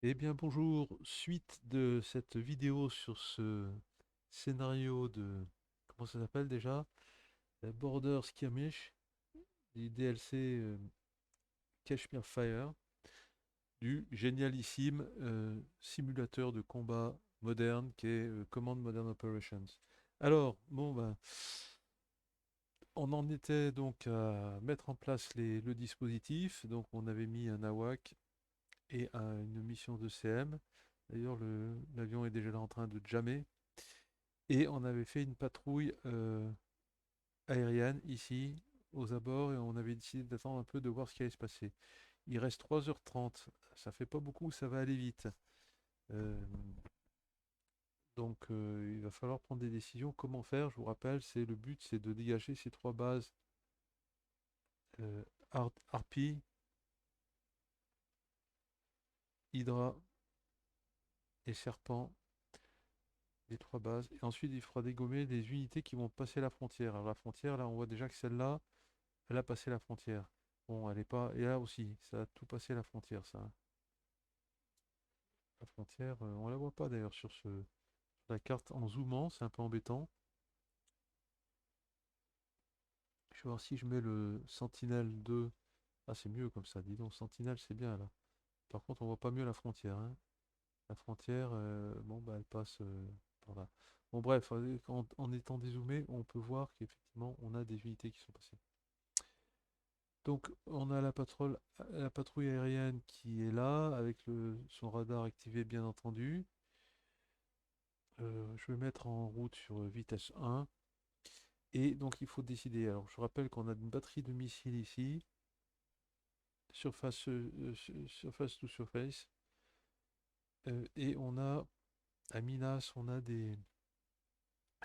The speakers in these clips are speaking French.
Eh bien bonjour, suite de cette vidéo sur ce scénario de... Comment ça s'appelle déjà? La Border Skirmish, du DLC Kashmir Fire, du génialissime simulateur de combat moderne qui est Command Modern Operations. Alors, bon ben, on en était donc à mettre en place le dispositif, donc on avait mis un AWAC et une mission de CM. D'ailleurs, l'avion est déjà là en train de jammer. Et on avait fait une patrouille aérienne ici, aux abords, et on avait décidé d'attendre un peu de voir ce qui allait se passer. Il reste 3h30, ça fait pas beaucoup, ça va aller vite. Euh, il va falloir prendre des décisions. Comment faire? Je vous rappelle, le but, c'est de dégager ces trois bases euh, Harpy, Hydra et Serpent, les trois bases. Et ensuite, il faudra dégommer les unités qui vont passer la frontière. Alors la frontière, là, on voit déjà que celle-là, elle a passé la frontière. Bon, elle est pas. Et là aussi, ça a tout passé la frontière, ça. La frontière, on la voit pas d'ailleurs sur la carte en zoomant, c'est un peu embêtant. Je vais voir si je mets le Sentinelle 2. Ah, c'est mieux comme ça, dis donc, Sentinelle, c'est bien là. Par contre, on voit pas mieux la frontière, hein. La frontière, bon, bah, elle passe par là. Bon, bref, en étant dézoomé, on peut voir qu'effectivement, on a des unités qui sont passées. Donc, on a la patrouille aérienne qui est là, avec son radar activé, bien entendu. Je vais mettre en route sur vitesse 1. Et donc, il faut décider. Alors, je rappelle qu'on a une batterie de missiles ici, surface to surface. Et on a, à Minas, on a des.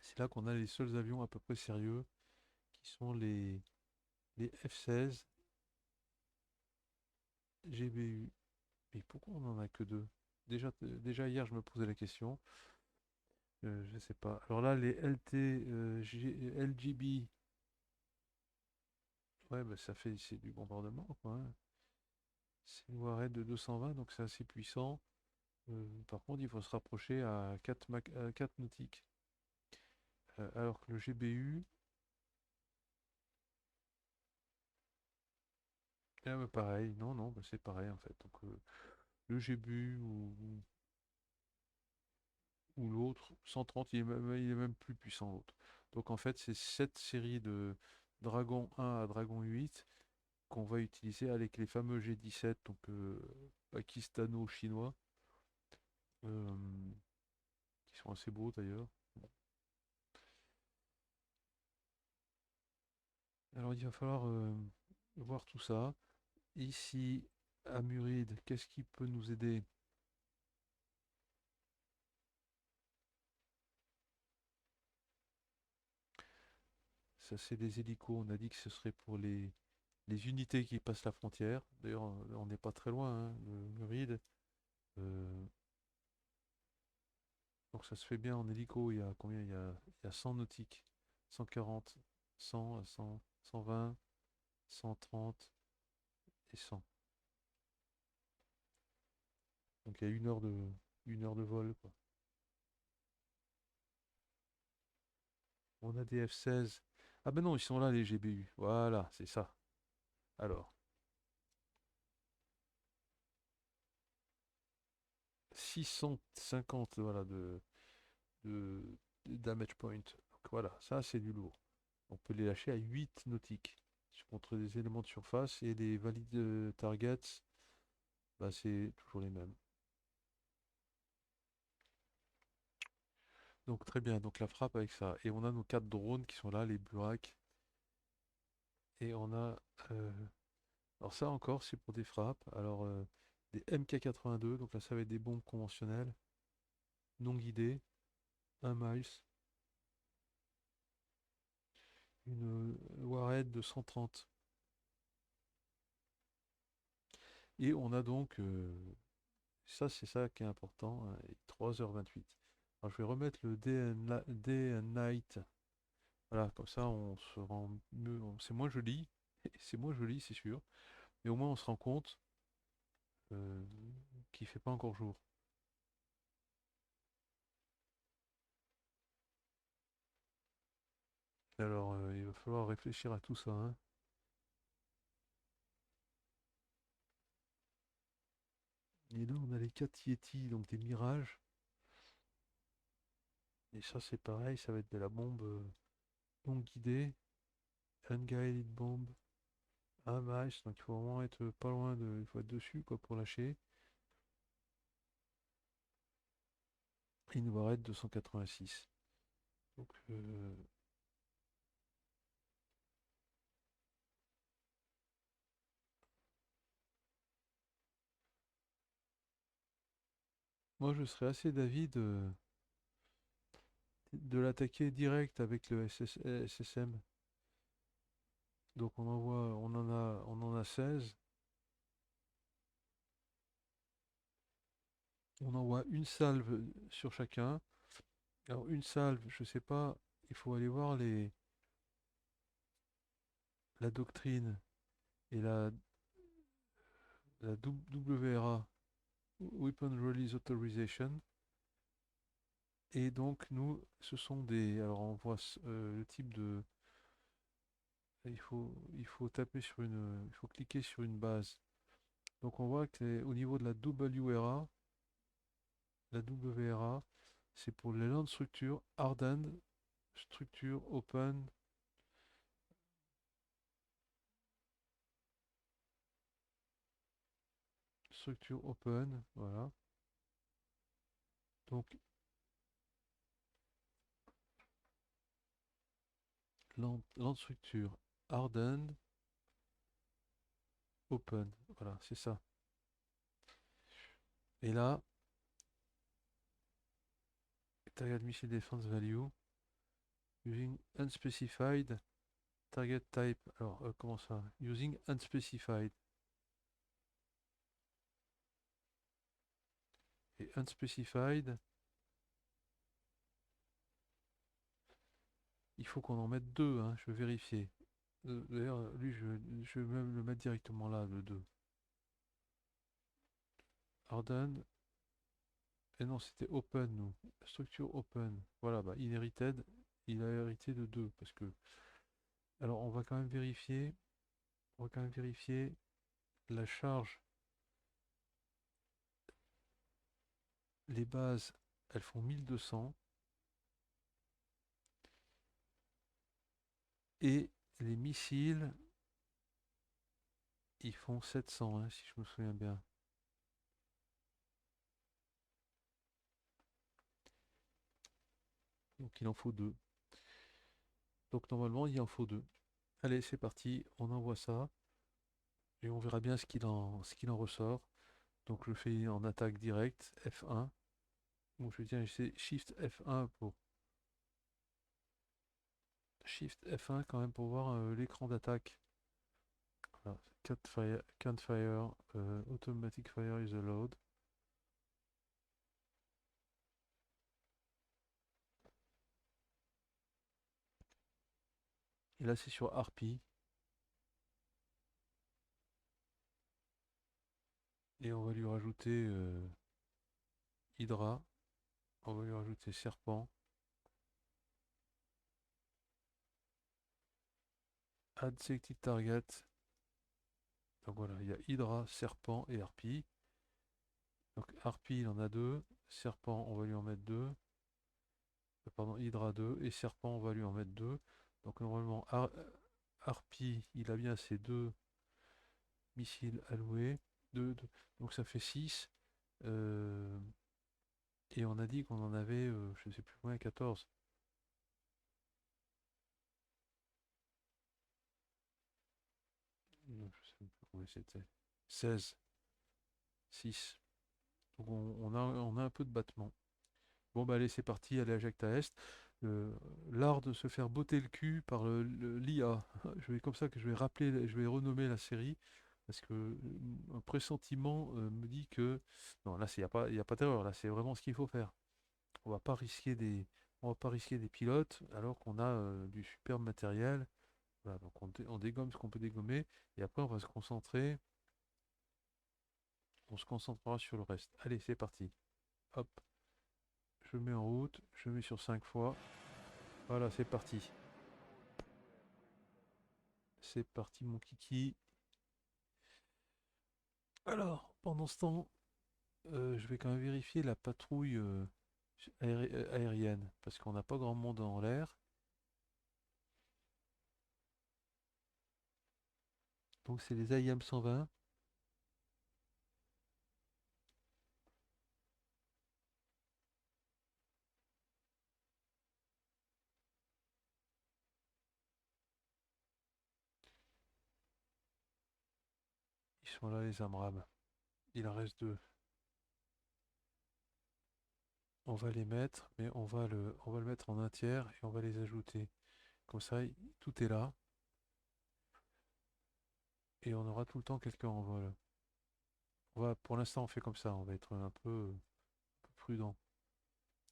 C'est là qu'on a les seuls avions à peu près sérieux, qui sont les F-16 GBU. Mais pourquoi on n'en a que deux? Déjà hier, je me posais la question. Je ne sais pas. Alors là, les LGB, ouais, bah, c'est du bombardement, quoi, hein. C'est une Warhead de 220, donc c'est assez puissant. Par contre, il faut se rapprocher à 4 nautiques. Alors que le GBU, bah, pareil, non, non, bah, c'est pareil en fait. Donc le GBU ou l'autre, 130, il est même plus puissant l'autre. Donc en fait, c'est cette série de Dragon 1 à Dragon 8 qu'on va utiliser avec les fameux G17, donc pakistano-chinois, euh, qui sont assez beaux d'ailleurs. Alors il va falloir voir tout ça. Ici, à Muride, qu'est-ce qui peut nous aider? Ça, c'est des hélicos. On a dit que ce serait pour les unités qui passent la frontière. D'ailleurs, on n'est pas très loin, hein, de Muride. Euh, donc ça se fait bien en hélico. Il y a combien? Il y a 100 nautiques. 140, 100, 100, 120, 130 et 100. Donc il y a une heure de vol, quoi. On a des F-16. Ah ben non, ils sont là, les GBU. Voilà, c'est ça. Alors, 650, voilà, de damage point. Donc voilà, ça c'est du lourd. On peut les lâcher à 8 nautiques contre des éléments de surface et les valides targets, bah, c'est toujours les mêmes. Donc très bien, donc la frappe avec ça. Et on a nos 4 drones qui sont là, les Burak. Et on a... euh, alors ça encore, c'est pour des frappes. Alors des MK82, donc là ça va être des bombes conventionnelles, non guidées, 1 miles, une Warhead de 130. Et on a donc, ça c'est ça qui est important, hein, 3h28. Alors je vais remettre le Day and Night. Voilà, comme ça on se rend mieux, c'est moins joli, c'est moins joli c'est sûr, mais au moins on se rend compte. euh, donc il fait pas encore jour. Alors, il va falloir réfléchir à tout ça, hein. Et là, on a les 4 Yeti, donc des mirages. Et ça, c'est pareil, ça va être de la bombe non guidée. Unguided bomb. Ah, nice, donc il faut vraiment être pas loin de. Il faut être dessus, quoi, pour lâcher. Il nous va être 286. Donc, moi, je serais assez d'avis de l'attaquer direct avec le SSM. Donc, on en a 16. On envoie une salve sur chacun. Alors, une salve, je sais pas, il faut aller voir la doctrine et la WRA, Weapon Release Authorization. Et donc, nous, ce sont des. Alors, on voit le type de. Il faut taper sur une. Il faut cliquer sur une base. Donc, on voit que au niveau de la WRA, c'est pour les land structures, hardened, structure, open, structure, open, voilà. Donc, land structure, hardened, open, voilà, c'est ça. Et là, target missile defense value, using unspecified target type. Alors, comment ça? Using unspecified. Et unspecified, il faut qu'on en mette deux, hein, je vais vérifier. D'ailleurs, lui, je vais même le mettre directement là, le 2. Harden. Et non, c'était open, nous. Structure open. Voilà, bah, inherited, il a hérité de 2. Parce que. Alors, on va quand même vérifier. On va quand même vérifier la charge. Les bases, elles font 1200. Et les missiles, ils font 700, hein, si je me souviens bien. Donc il en faut deux. Donc normalement, il en faut deux. Allez, c'est parti, on envoie ça. Et on verra bien ce qu'il en ressort. Donc je fais en attaque directe, F1. Donc je tiens, c'est Shift F1 pour Shift F1 quand même pour voir l'écran d'attaque. Voilà. Can't fire, automatic fire is allowed. Et là c'est sur Harpy. Et on va lui rajouter Hydra. On va lui rajouter Serpent. Add selected target. Donc voilà, il y a Hydra, Serpent et Harpy. Donc Harpy, il en a deux. Serpent, on va lui en mettre deux. Pardon, Hydra 2. Et Serpent, on va lui en mettre deux. Donc normalement, Harpy, il a bien ses deux missiles alloués. Donc ça fait 6. Et on a dit qu'on en avait, je ne sais plus combien, 14. Non, je sais plus combien c'était. 16. 6. Donc on a un peu de battement. Bon bah allez, c'est parti, allez à Jacta Est. L'art de se faire botter le cul par l'IA. Comme ça que je vais rappeler, je vais renommer la série. Parce que un pressentiment me dit que. Non, là, il n'y a pas, y a pas d'erreur, là, c'est vraiment ce qu'il faut faire. On va pas risquer on va pas risquer des pilotes alors qu'on a du superbe matériel. Voilà, donc on dégomme ce qu'on peut dégommer. Et après, on va se concentrer On se concentrera sur le reste. Allez, c'est parti. Hop, je mets en route, je mets sur 5 fois. Voilà, c'est parti. C'est parti mon kiki. Alors, pendant ce temps, je vais quand même vérifier la patrouille aérienne, parce qu'on n'a pas grand monde en l'air. Donc c'est les AIM 120. Ils sont là les AMRAAM. Il en reste deux. On va les mettre, mais on va le mettre en un tiers et on va les ajouter. Comme ça, tout est là. Et on aura tout le temps quelqu'un en vol. Pour l'instant, on fait comme ça. On va être un peu prudent.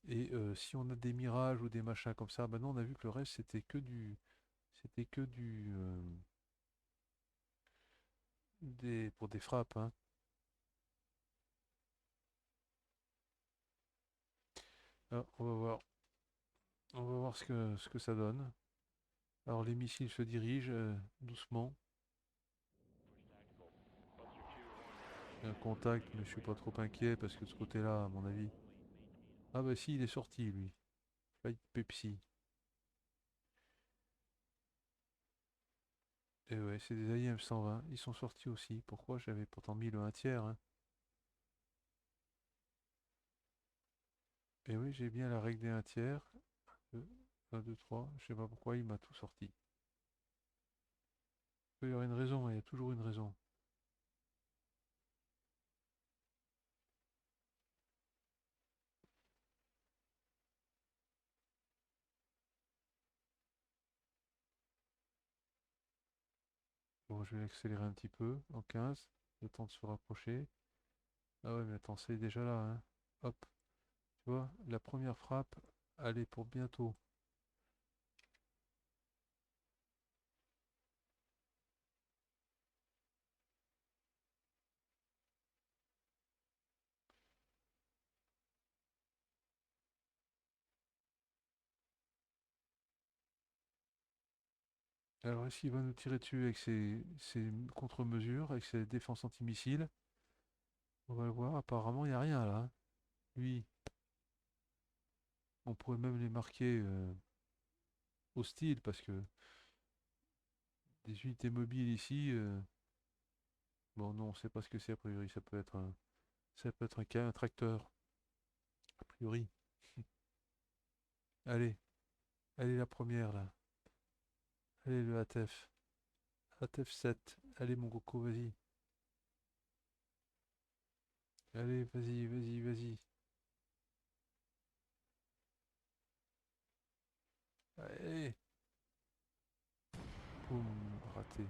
Et si on a des mirages ou des machins comme ça, maintenant on a vu que le reste c'était que pour des frappes, hein. Alors, on va voir ce que ça donne. Alors les missiles se dirigent doucement. Il y a un contact, mais je suis pas trop inquiet parce que de ce côté-là, à mon avis. Ah bah si, il est sorti lui. Flight Pepsi. Et ouais, c'est des AIM 120. Ils sont sortis aussi. Pourquoi? J'avais pourtant mis le un tiers, hein. Et oui, j'ai bien la règle des un tiers. 1, 2, 3. Je sais pas pourquoi il m'a tout sorti. Il peut y avoir une raison, hein, il y a toujours une raison. Bon, je vais accélérer un petit peu en 15. Le temps de se rapprocher. Ah ouais, mais attends, c'est déjà là, hein. Hop, tu vois, la première frappe, elle est pour bientôt. Alors, est-ce qu'il va nous tirer dessus avec ses contre-mesures, avec ses défenses anti-missiles? On va le voir. Apparemment, il n'y a rien là, hein. Lui, on pourrait même les marquer hostiles parce que des unités mobiles ici. Bon, non, on ne sait pas ce que c'est a priori. Ça peut être un tracteur, a priori. Allez, allez la première là. Allez le ATF. ATF 7. Allez mon coco, vas-y. Allez, vas-y, vas-y, vas-y. Allez. Boum, raté.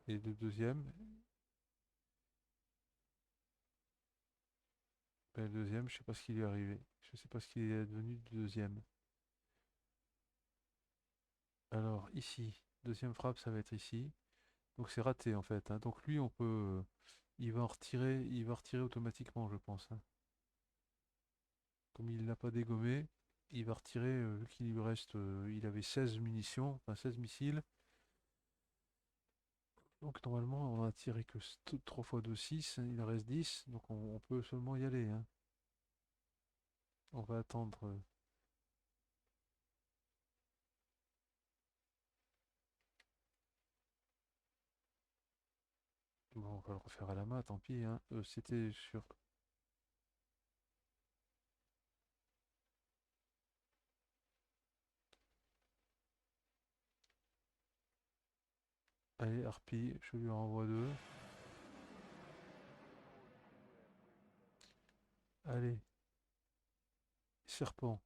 Et le deuxième. Ben, le deuxième, je sais pas ce qu'il est arrivé. Je sais pas ce qu'il est devenu du deuxième. Alors ici, deuxième frappe, ça va être ici. Donc c'est raté en fait, hein. Donc lui, il va retirer automatiquement, je pense, hein. Comme il l'a pas dégommé, il va retirer, vu qu'il lui reste, il avait 16 munitions, enfin 16 missiles. Donc normalement, on a tiré que 3 fois 2, 6, il en reste 10, donc on peut seulement y aller, hein. On va attendre. Bon, on va le refaire à la main, tant pis, hein. C'était sur. Allez, Harpie, je lui renvoie deux. Allez, Serpent.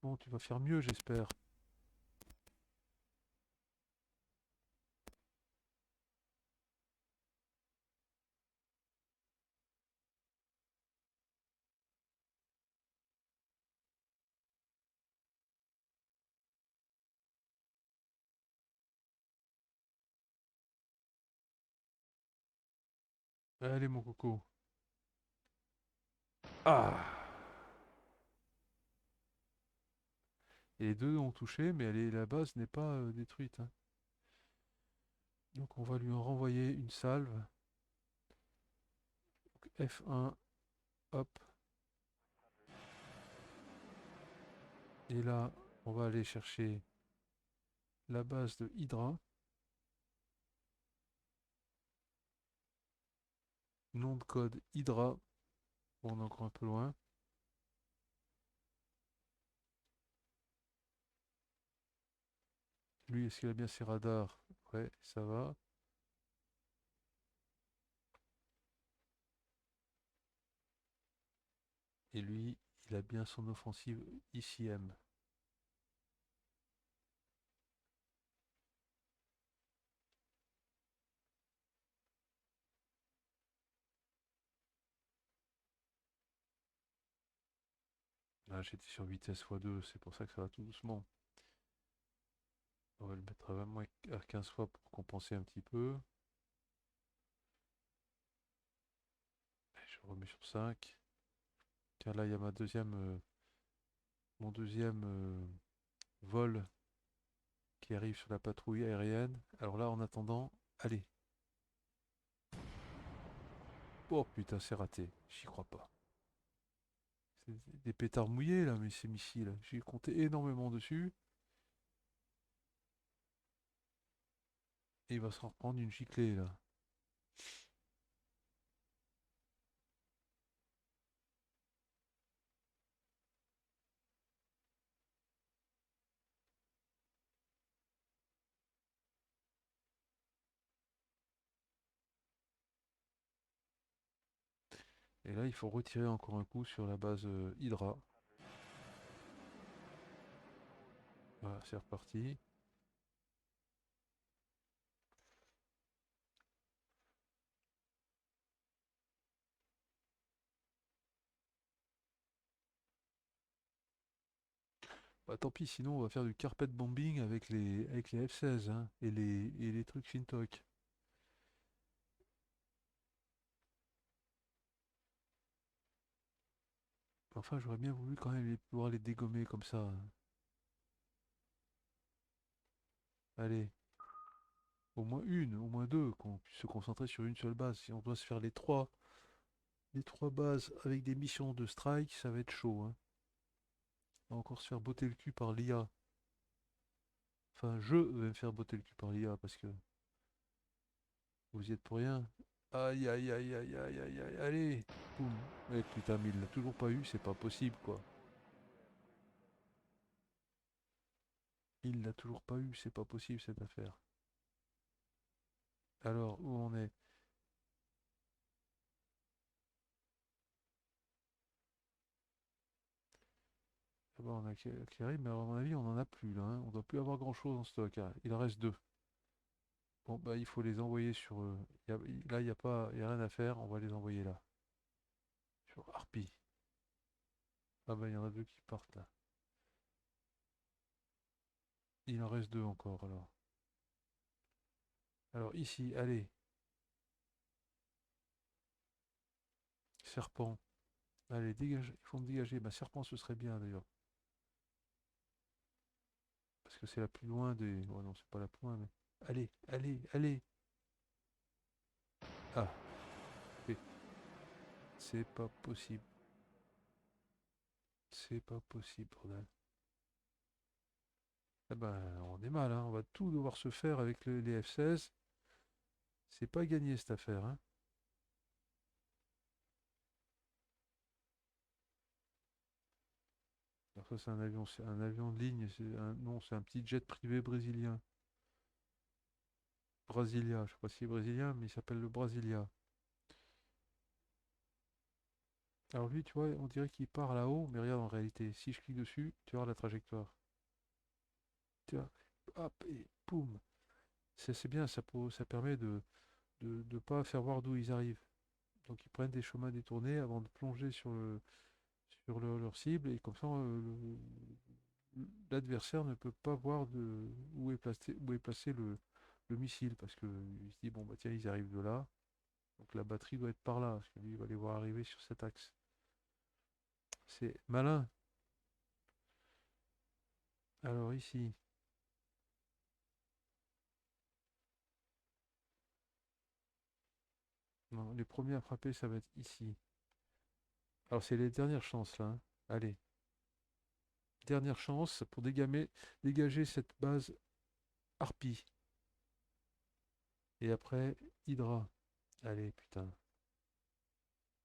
Bon, tu vas faire mieux, j'espère. Allez, mon coco. Ah! Et les deux ont touché, mais la base n'est pas détruite, hein. Donc on va lui en renvoyer une salve. Donc F1, hop. Et là, on va aller chercher la base de Hydra. Nom de code Hydra. Bon, on est encore un peu loin. Lui, est-ce qu'il a bien ses radars? Ouais, ça va. Et lui, il a bien son offensive ICM. Là, j'étais sur vitesse x2, c'est pour ça que ça va tout doucement. On va le mettre à 15 fois pour compenser un petit peu. Je remets sur 5. Tiens, là, il y a mon deuxième vol qui arrive sur la patrouille aérienne. Alors là, en attendant, allez. Oh putain, c'est raté. J'y crois pas. C'est des pétards mouillés là, mais ces missiles. J'ai compté énormément dessus. Et il va s'en reprendre une giclée là. Et là, il faut retirer encore un coup sur la base Hydra. Voilà, c'est reparti. Bah tant pis, sinon on va faire du carpet bombing avec les F-16 hein, et les trucs Shintok. Enfin, j'aurais bien voulu quand même pouvoir les dégommer comme ça, hein. Allez, au moins une, au moins deux, qu'on puisse se concentrer sur une seule base. Si on doit se faire les trois bases avec des missions de strike, ça va être chaud, hein. On va encore se faire botter le cul par l'IA. Enfin, je vais me faire botter le cul par l'IA parce que vous y êtes pour rien. Aïe aïe aïe aïe aïe aïe aïe, allez, boum. Mais putain, mais il l'a toujours pas eu, c'est pas possible quoi. Il l'a toujours pas eu, c'est pas possible cette affaire. Alors, où on est? Ah bah, on a qui arrive, mais à mon avis, on en a plus là, hein. On doit plus avoir grand chose en stock, hein. Il en reste deux. Bon, bah, il faut les envoyer sur. Là, il n'y a pas, y a rien à faire, on va les envoyer là. Sur Harpy. Ah bah, il y en a deux qui partent là. Il en reste deux encore alors. Alors, ici, allez, serpent. Allez, dégage, il faut me dégager. Bah, serpent, ce serait bien d'ailleurs. Parce que c'est la plus loin des. Oh non, c'est pas la plus loin, mais. Allez, allez, allez. Ah, oui, c'est pas possible. C'est pas possible, bordel. Eh ben, on est mal, hein. On va tout devoir se faire avec les F-16. C'est pas gagné cette affaire, hein. Alors ça, c'est un avion de ligne. Non, c'est un petit jet privé brésilien. Brasilia, je sais pas s'il est brésilien, mais il s'appelle le Brasilia. Alors lui, tu vois, on dirait qu'il part là-haut, mais regarde en réalité, si je clique dessus, tu vois la trajectoire. Tu vois, hop, et poum. C'est bien, ça permet de pas faire voir d'où ils arrivent. Donc ils prennent des chemins détournés avant de plonger leur cible, et comme ça, l'adversaire ne peut pas voir où est placé le missile, parce qu'il se dit, bon, bah tiens, ils arrivent de là. Donc la batterie doit être par là, parce que lui, il va les voir arriver sur cet axe. C'est malin. Alors ici, non, les premiers à frapper, ça va être ici. Alors c'est les dernières chances là, hein. Allez, dernière chance pour dégager cette base harpie. Et après, Hydra. Allez, putain.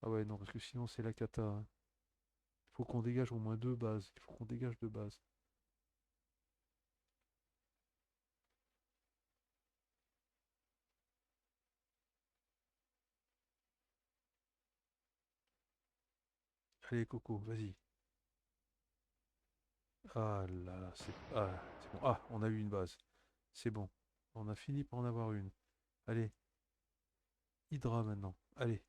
Ah ouais, non, parce que sinon c'est la cata, hein. Il faut qu'on dégage au moins deux bases. Il faut qu'on dégage deux bases. Allez, Coco, vas-y. Ah là là, c'est bon. Ah, on a eu une base. C'est bon. On a fini par en avoir une. Allez, Hydra maintenant. Allez,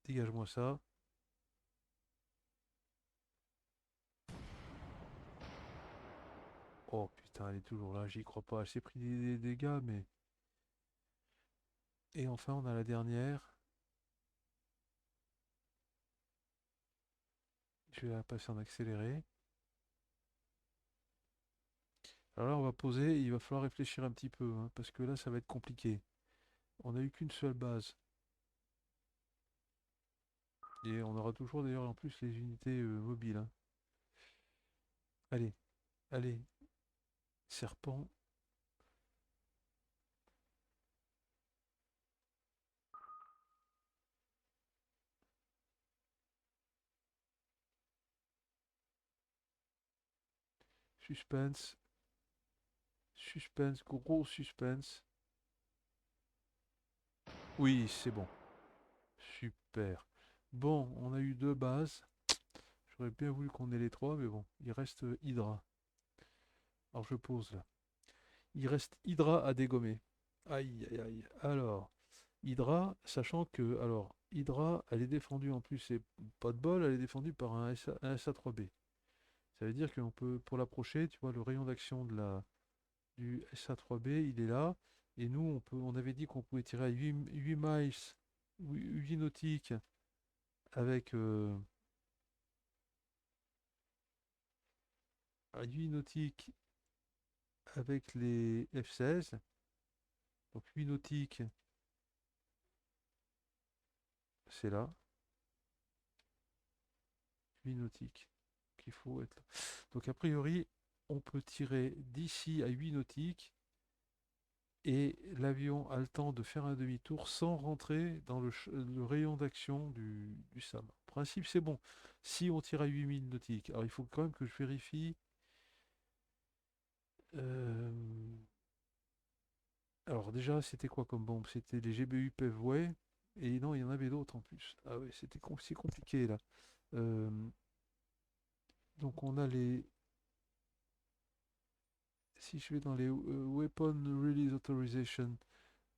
dégage-moi ça. Oh putain, elle est toujours là, j'y crois pas. Elle s'est pris des dégâts, mais... Et enfin, on a la dernière. Je vais la passer en accéléré. Alors là, on va poser, il va falloir réfléchir un petit peu, hein, parce que là, ça va être compliqué. On n'a eu qu'une seule base. Et on aura toujours d'ailleurs en plus les unités mobiles, hein. Allez, allez, serpent. Suspense, suspense, gros suspense. Oui, c'est bon. Super. Bon, on a eu deux bases. J'aurais bien voulu qu'on ait les trois, mais bon, il reste Hydra. Alors je pose là. Il reste Hydra à dégommer. Aïe, aïe, aïe. Alors, Hydra, sachant que, alors, Hydra, elle est défendue en plus, c'est pas de bol, elle est défendue par un SA3B. Ça veut dire qu'on peut, pour l'approcher, tu vois, le rayon d'action du SA3B, il est là. Et nous, on avait dit qu'on pouvait tirer à 8 miles, 8 nautiques, avec, à 8 nautiques avec les F-16. Donc 8 nautiques, c'est là. 8 nautiques qu'il faut être là. Donc a priori, on peut tirer d'ici à 8 nautiques et l'avion a le temps de faire un demi-tour sans rentrer dans le rayon d'action du SAM. En principe, c'est bon. Si on tire à 8000 nautiques, alors il faut quand même que je vérifie. euh, Alors déjà, c'était quoi comme bombe? C'était les GBU Pevway. Et non, il y en avait d'autres en plus. Ah ouais, c'est compliqué là. Euh, donc on a les... Si je vais dans les Weapon Release Authorization,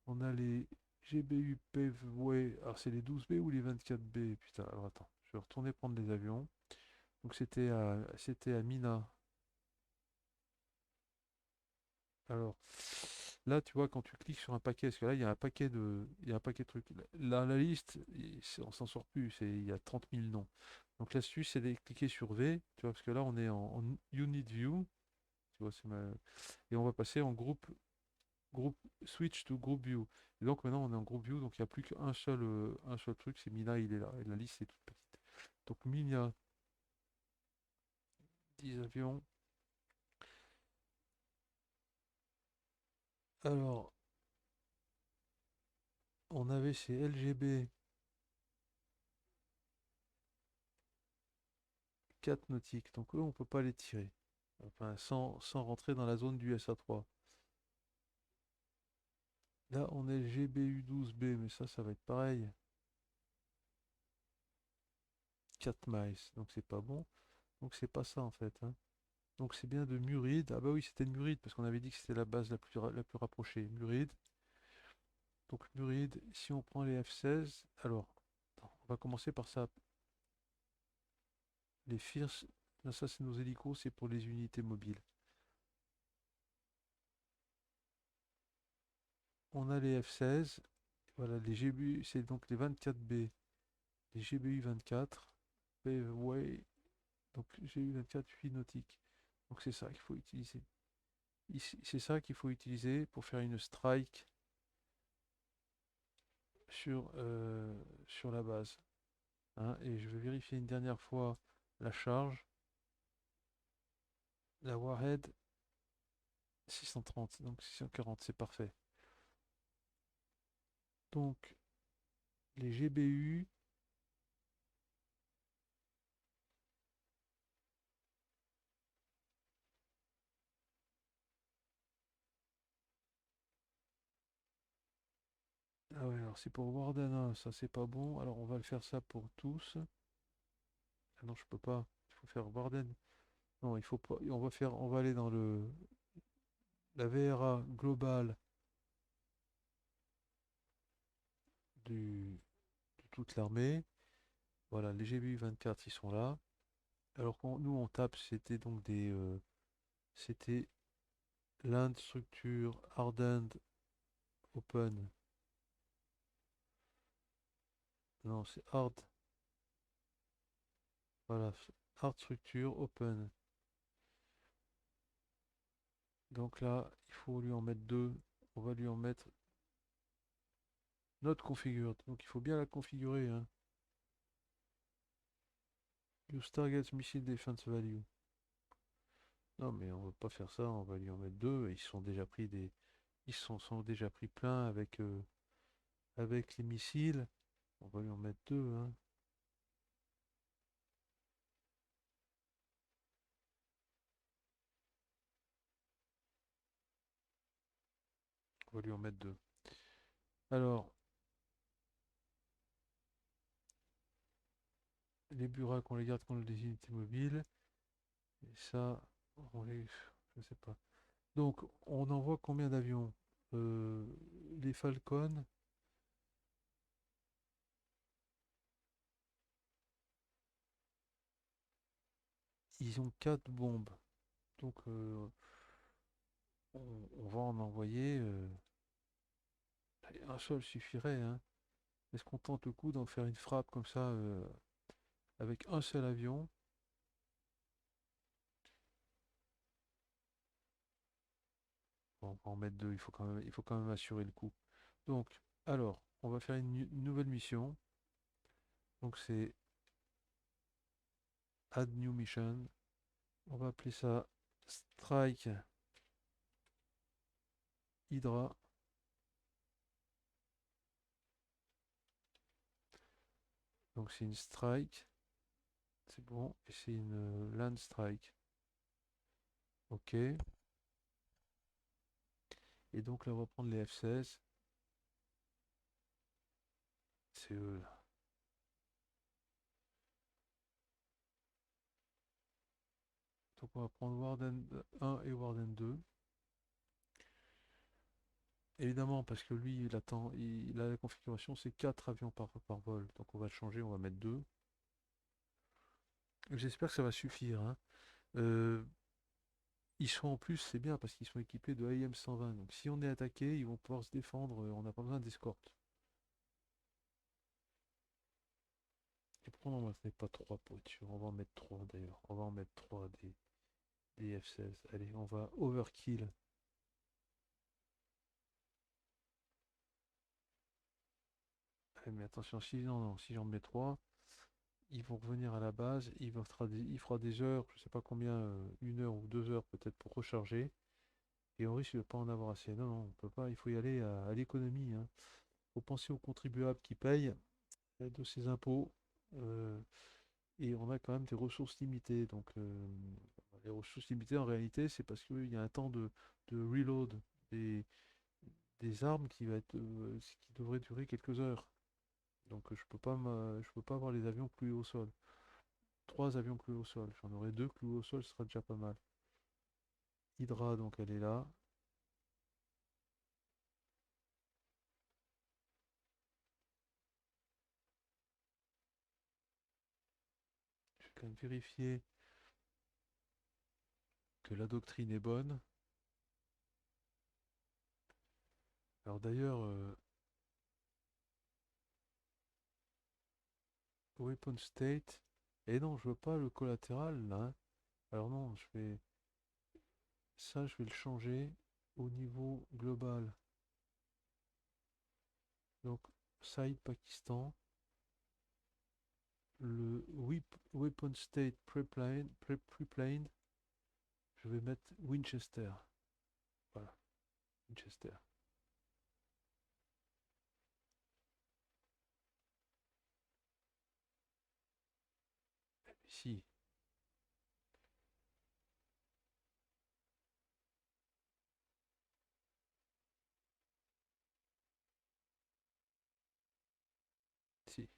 on a les GBU Paveway. Alors, c'est les 12B ou les 24B? Putain, alors attends, je vais retourner prendre les avions. Donc, c'était à Mina. Alors, là, tu vois, quand tu cliques sur un paquet, parce que là, il y a un paquet de trucs. Là, la liste, on s'en sort plus. Il y a 30 000 noms. Donc, l'astuce, c'est de cliquer sur V, tu vois, parce que là, on est en Unit View. Tu vois, et on va passer en groupe switch to group view. Et donc maintenant on est en group view, donc il n'y a plus un seul truc, c'est Mina, il est là, et la liste est toute petite. Donc Mina, 10 avions. Alors, on avait ces LGB 4 nautiques, donc eux on peut pas les tirer. Enfin, sans rentrer dans la zone du SA3. Là, on est GBU12B, mais ça va être pareil. 4 miles, donc c'est pas bon. Donc c'est pas ça en fait, hein. Donc c'est bien de Murid. Ah bah oui, c'était de Murid, parce qu'on avait dit que c'était la base la plus rapprochée. Murid. Donc Murid, si on prend les F-16, alors, attends, on va commencer par ça. Les FIRS, là, ça c'est nos hélicos, c'est pour les unités mobiles. On a les F-16, Voilà, les GBU, c'est donc les 24B, les GBU 24, Way, donc GBU 24 FI nautique. Donc c'est ça qu'il faut utiliser. C'est ça qu'il faut utiliser pour faire une strike sur la base, hein. Et je vais vérifier une dernière fois la charge. La Warhead 630, donc 640, c'est parfait. Donc les GBU, ah ouais, alors c'est pour Warden 1, ça c'est pas bon. Alors on va le faire ça pour tous. Ah non, je peux pas. Il faut faire Warden. Non, il faut pas. On va aller dans la VRA globale de toute l'armée. Voilà, les GBU 24, ils sont là. Alors quand nous on tape, c'était Land Structure Hardened Open. Non, c'est Hard. Voilà, Hard Structure Open. Donc là, il faut lui en mettre deux. On va lui en mettre notre configured. Donc il faut bien la configurer, hein. Use target missile defense value. Non, mais on va pas faire ça. On va lui en mettre deux. Ils sont déjà pris plein avec les missiles. On va lui en mettre deux, hein. On va lui en mettre deux. Alors, les Burak, on les garde contre les unités mobiles. Et ça, on les. Je sais pas. Donc, on envoie combien d'avions? Euh, les Falcon, ils ont 4 bombes. Donc, on va en envoyer. Allez, un seul suffirait, hein. Est-ce qu'on tente le coup d'en faire une frappe comme ça avec un seul avion? Bon, on va en mettre deux. Il faut quand même assurer le coup. Donc, alors, on va faire une nouvelle mission. Donc, c'est Add New Mission. On va appeler ça Strike Hydra. Donc, c'est une strike. C'est bon. Et c'est une land strike. OK. Et donc là, on va prendre les F-16. C'est eux, là. Donc on va prendre Warden 1 et Warden 2. Évidemment, parce que lui, il a la configuration, c'est 4 avions par vol. Donc on va le changer, on va mettre 2. J'espère que ça va suffire, hein. Euh, Ils sont en plus, c'est bien parce qu'ils sont équipés de AM-120. Donc si on est attaqué, ils vont pouvoir se défendre. On n'a pas besoin d'escorte. Et pourquoi on n'en met pas 3 voitures? On va en mettre 3 d'ailleurs. On va en mettre 3 des F-16. Allez, on va overkill. Allez, mais attention, si j'en mets 3, ils vont revenir à la base. Il fera des heures, je sais pas combien, 1 heure ou 2 heures peut-être pour recharger. Et on risque de pas en avoir assez. Non, non, on peut pas. Il faut y aller à l'économie, hein. Faut penser aux contribuables qui payent de ces impôts. euh, et on a quand même des ressources limitées. Donc, les ressources limitées, en réalité, c'est parce qu'il y a un temps de reload des, des armes qui devrait durer quelques heures. Donc, je peux pas avoir les avions cloués au sol. 3 avions cloués au sol. J'en aurai 2 cloués au sol, ce sera déjà pas mal. Hydra, donc elle est là. Je vais quand même vérifier que la doctrine est bonne. Alors d'ailleurs, weapon state. Et non, je veux pas le collatéral là, hein. Alors non, je vais le changer au niveau global. Donc, side Pakistan, le weapon state preplane, je vais mettre Winchester. Voilà, Winchester. Si, si.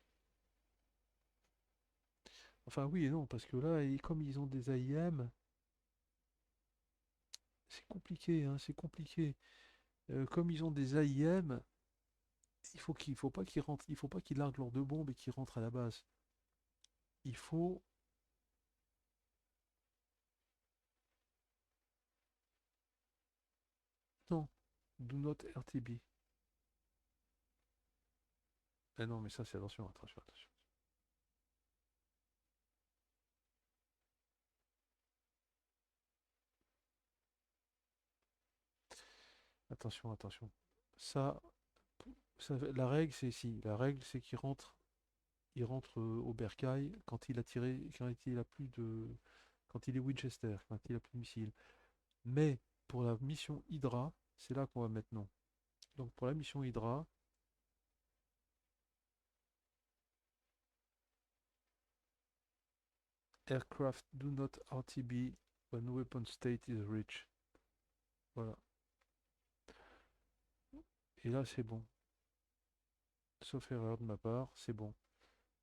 Enfin oui et non, parce que là, comme ils ont des AIM, c'est compliqué, hein, c'est compliqué. Comme ils ont des AIM, il faut pas qu'ils rentrent, il faut pas qu'ils larguent leurs deux bombes et qu'ils rentrent à la base. Il faut non, do not RTB. Ah non, mais ça c'est attention, attention, attention. Attention, attention. Ça, la règle c'est si, la règle c'est il rentre au bercail quand il a tiré, quand il est Winchester, quand il a plus de missiles. Mais pour la mission Hydra, c'est là qu'on va mettre non. Donc pour la mission Hydra, aircraft do not RTB when weapon state is reached. Voilà. Et là c'est bon. Sauf erreur de ma part, c'est bon.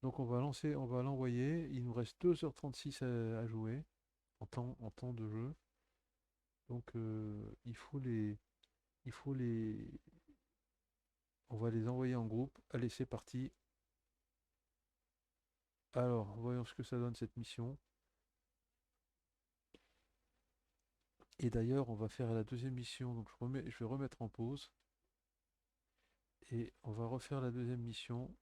Donc on va l'envoyer. Il nous reste 2h36 à jouer en temps de jeu. Donc il faut les, on va les envoyer en groupe. Allez, c'est parti. Alors, voyons ce que ça donne cette mission. Et d'ailleurs, on va faire la deuxième mission. Donc je vais remettre en pause et on va refaire la deuxième mission.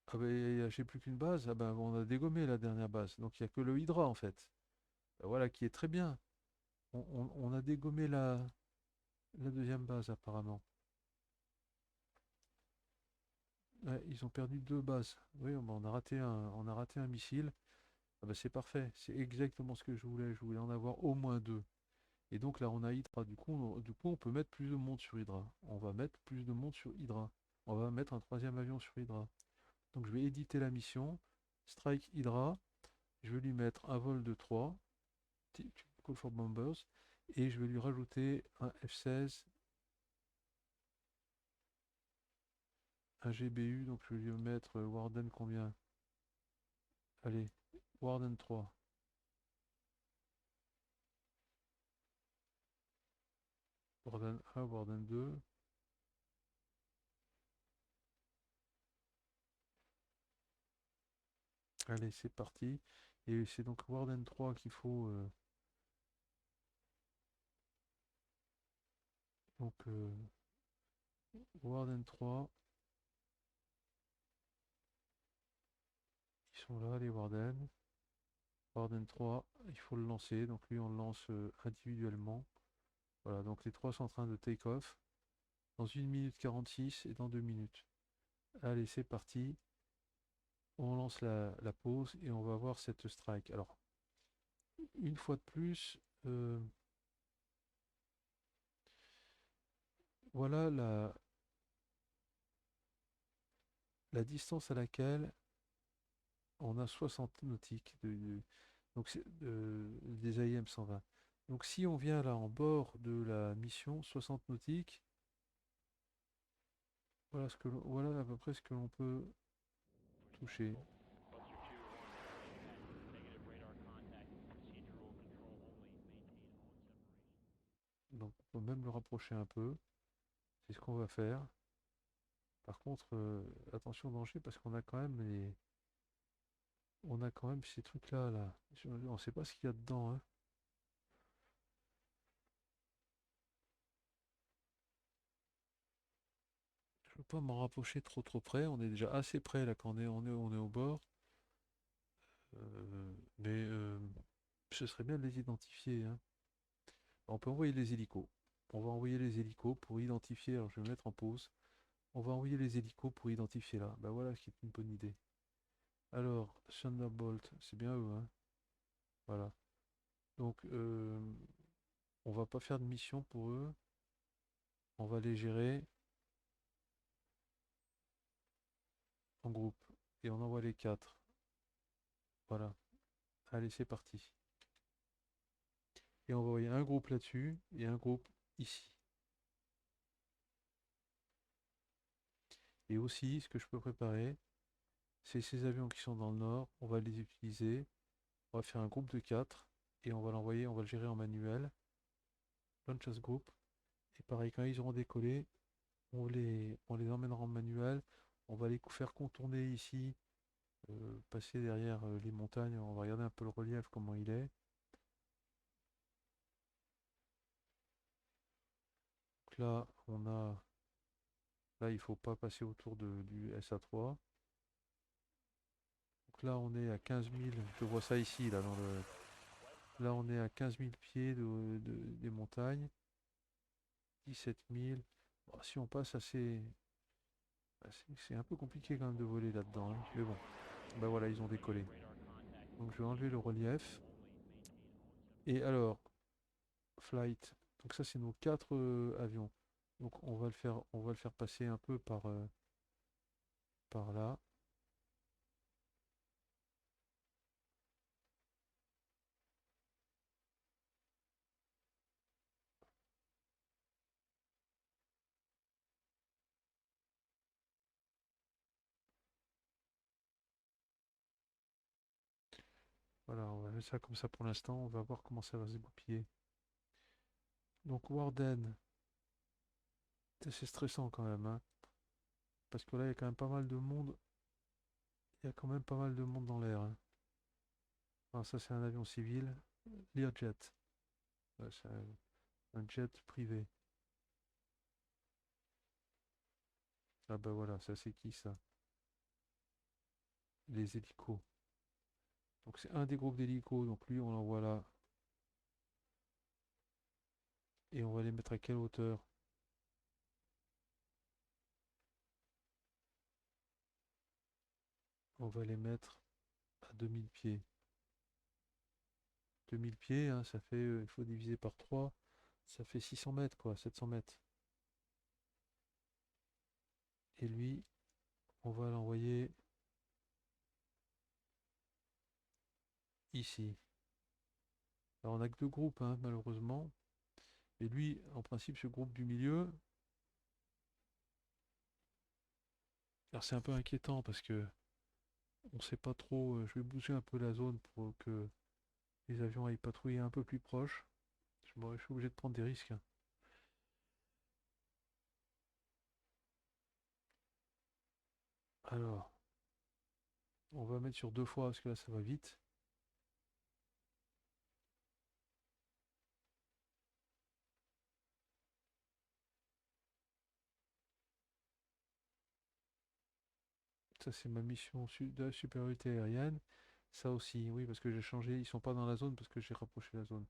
Ah ben, j'ai plus qu'une base. Ah ben, on a dégommé la dernière base. Donc il n'y a que le Hydra en fait. Ben, voilà qui est très bien. On a dégommé la deuxième base apparemment. Ouais, ils ont perdu deux bases. Oui, on a raté un missile. Ah bah c'est parfait, c'est exactement ce que je voulais. Je voulais en avoir au moins deux. Et donc là, on a Hydra. Du coup, on peut mettre plus de monde sur Hydra. On va mettre plus de monde sur Hydra. On va mettre un troisième avion sur Hydra. Donc je vais éditer la mission. Strike Hydra. Je vais lui mettre un vol de 3. Call for Bombers. Et je vais lui rajouter un F-16, un GBU. Donc je vais lui mettre Warden combien? Allez, Warden 3. Warden 1, Warden 2. Allez, c'est parti. Et c'est donc Warden 3 qu'il faut. Donc, Warden 3, ils sont là, les Warden. Warden 3, il faut le lancer. Donc, lui, on le lance individuellement. Voilà, donc les trois sont en train de take off dans 1 minute 46 et dans 2 minutes. Allez, c'est parti. On lance la pause et on va voir cette strike. Alors, une fois de plus, voilà la distance à laquelle on a 60 nautiques donc des AIM 120. Donc si on vient là en bord de la mission 60 nautiques, voilà à peu près ce que l'on peut toucher. Donc on peut même le rapprocher un peu. C'est ce qu'on va faire. Par contre, attention au danger parce qu'on a quand même on a quand même ces trucs-là là. On ne sait pas ce qu'il y a dedans, hein. Je veux pas m'en rapprocher trop près. On est déjà assez près là quand on est au bord. Mais ce serait bien de les identifier, hein. On peut envoyer les hélicos. On va envoyer les hélicos pour identifier. Alors je vais me mettre en pause. On va envoyer les hélicos pour identifier là. Bah voilà, ce qui est une bonne idée. Alors, Thunderbolt, c'est bien eux, hein. Voilà. Donc, on va pas faire de mission pour eux. On va les gérer en groupe. Et on envoie les quatre. Voilà. Allez, c'est parti. Et on va envoyer un groupe là-dessus et un groupe ici. Et aussi, ce que je peux préparer, c'est ces avions qui sont dans le nord. On va les utiliser. On va faire un groupe de 4 et on va l'envoyer, on va le gérer en manuel. Launch as group. Et pareil, quand ils auront décollé, on les emmènera en manuel. On va les faire contourner ici, passer derrière les montagnes. On va regarder un peu le relief, comment il est. Donc là, là, il faut pas passer autour du SA3. Donc là, on est à 15 000. Je vois ça ici, là, là, on est à 15 000 pieds des montagnes. 17 000. Bon, si on passe assez. C'est un peu compliqué quand même de voler là-dedans, hein. Mais bon, bah voilà, ils ont décollé. Donc je vais enlever le relief. Et alors, flight. Donc ça, c'est nos quatre avions. Donc on va le faire passer un peu par là. Voilà, on va mettre ça comme ça pour l'instant. On va voir comment ça va se goupiller. Donc Warden, c'est stressant quand même, hein, parce que là, il y a quand même pas mal de monde. Il y a quand même pas mal de monde dans l'air, hein. Alors ça, c'est un avion civil. Learjet. Ouais, c'est un jet privé. Ah bah voilà, ça c'est qui ça? Les hélicos. Donc c'est un des groupes d'hélicos, donc lui on l'envoie là. Et on va les mettre à quelle hauteur? On va les mettre à 2000 pieds. 2000 pieds, hein, ça fait, il faut diviser par 3, ça fait 600 mètres quoi, 700 mètres. Et lui, on va l'envoyer ici. Alors on n'a que deux groupes, hein, malheureusement. Et lui, en principe, ce groupe du milieu, alors c'est un peu inquiétant parce que on sait pas trop. Je vais bouger un peu la zone pour que les avions aillent patrouiller un peu plus proche. Je suis obligé de prendre des risques, hein. Alors, on va mettre sur deux fois parce que là ça va vite. Ça c'est ma mission de supériorité aérienne. Ça aussi, oui, parce que j'ai changé. Ils sont pas dans la zone parce que j'ai rapproché la zone.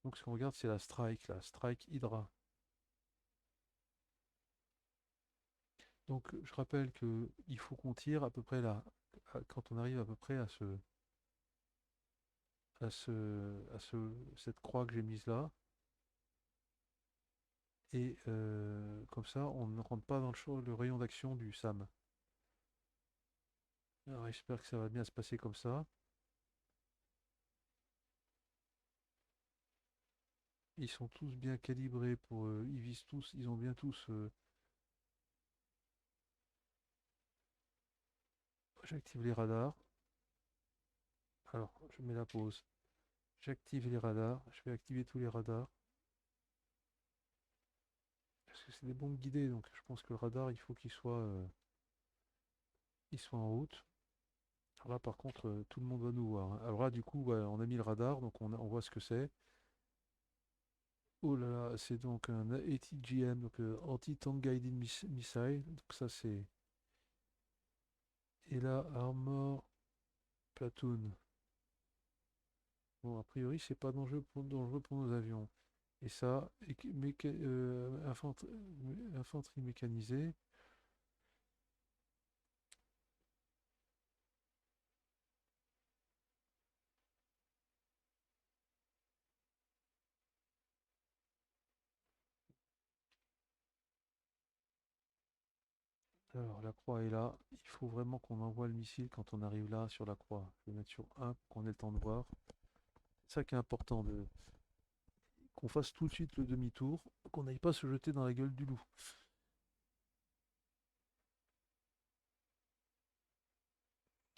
Donc ce qu'on regarde, c'est la Strike Hydra. Donc je rappelle que il faut qu'on tire à peu près là, quand on arrive à peu près cette croix que j'ai mise là. Et comme ça, on ne rentre pas dans le rayon d'action du SAM. Alors j'espère que ça va bien se passer comme ça. Ils sont tous bien calibrés ils visent tous, ils ont bien tous. J'active les radars. Alors, je mets la pause. J'active les radars. Je vais activer tous les radars. Parce que c'est des bombes guidées, donc je pense que le radar, il faut il soit en route. Alors là, par contre, tout le monde va nous voir, hein. Alors là, du coup, ouais, on a mis le radar, donc on voit ce que c'est. Oh là là, c'est donc un ATGM, donc Anti-Tank Guided Missile. Donc ça c'est. Et là, Armor Platoon. Bon, a priori, c'est pas dangereux pour nos avions. Et ça, infanterie mécanisée. Alors, la croix est là. Il faut vraiment qu'on envoie le missile quand on arrive là sur la croix. Je vais mettre sur 1 pour qu'on ait le temps de voir. C'est ça qui est important, qu'on fasse tout de suite le demi-tour, qu'on n'aille pas se jeter dans la gueule du loup.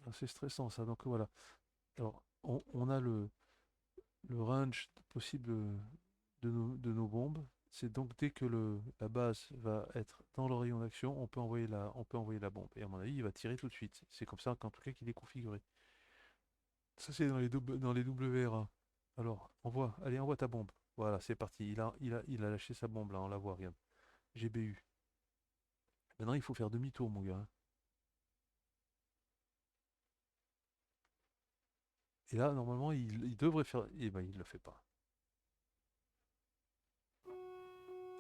Ah, c'est stressant ça. Donc voilà. Alors, on a le range possible de nos bombes. C'est donc dès que la base va être dans le rayon d'action, on peut envoyer la bombe. Et à mon avis, il va tirer tout de suite. C'est comme ça qu'en tout cas qu'il est configuré. Ça, c'est dans les WRA. Alors, allez, envoie ta bombe. Voilà, c'est parti. Il a lâché sa bombe là, on la voit, regarde. GBU. Maintenant, il faut faire demi-tour, mon gars, hein. Et là, normalement, il devrait faire. Eh ben, il le fait pas.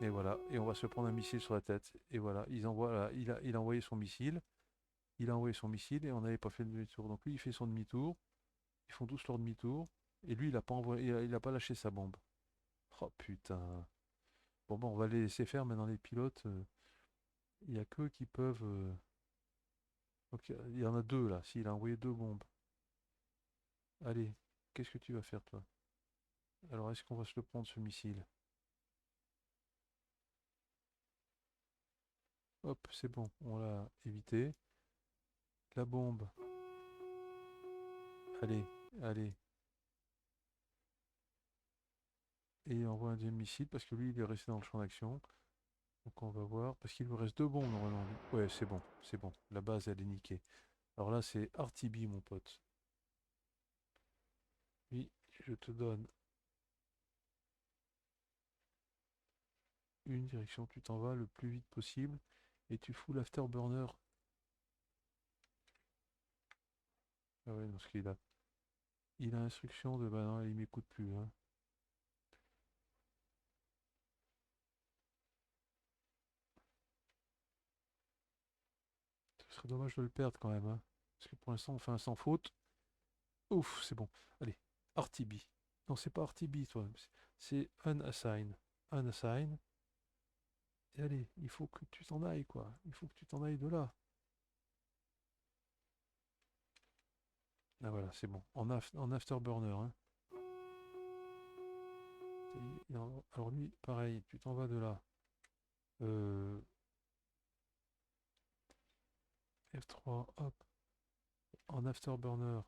Et voilà, et on va se prendre un missile sur la tête. Et voilà, il a envoyé son missile. Il a envoyé son missile et on n'avait pas fait le demi-tour. Donc lui, il fait son demi-tour. Ils font tous leur demi-tour. Et lui, il a pas envoyé, il a pas lâché sa bombe. Oh putain. Bon, on va les laisser faire, mais dans les pilotes, il n'y a qu'eux qui peuvent. Donc il y en a deux là. S'il a envoyé deux bombes. Allez, qu'est-ce que tu vas faire toi? Alors, est-ce qu'on va se le prendre ce missile? Hop, c'est bon, on l'a évité. La bombe. Allez, allez. Et il envoie un deuxième missile parce que lui, il est resté dans le champ d'action. Donc on va voir. Parce qu'il lui reste deux bombes normalement. Ouais, c'est bon, c'est bon. La base, elle est niquée. Alors là, c'est RTB, mon pote. Oui, je te donne une direction. Tu t'en vas le plus vite possible. Et tu fous l'afterburner. Ah ouais, parce qu'il a. Il a instruction de. Bah non, il m'écoute plus, hein. Ce serait dommage de le perdre quand même, hein. Parce que pour l'instant, on fait un sans faute. Ouf, c'est bon. Allez, RTB. Non, c'est pas RTB, toi. C'est unassign. Unassign. Et allez, il faut que tu t'en ailles, quoi. Il faut que tu t'en ailles de là. Ah voilà, c'est bon. En afterburner, hein. Alors lui, pareil, tu t'en vas de là. Euh, F3, hop, en afterburner.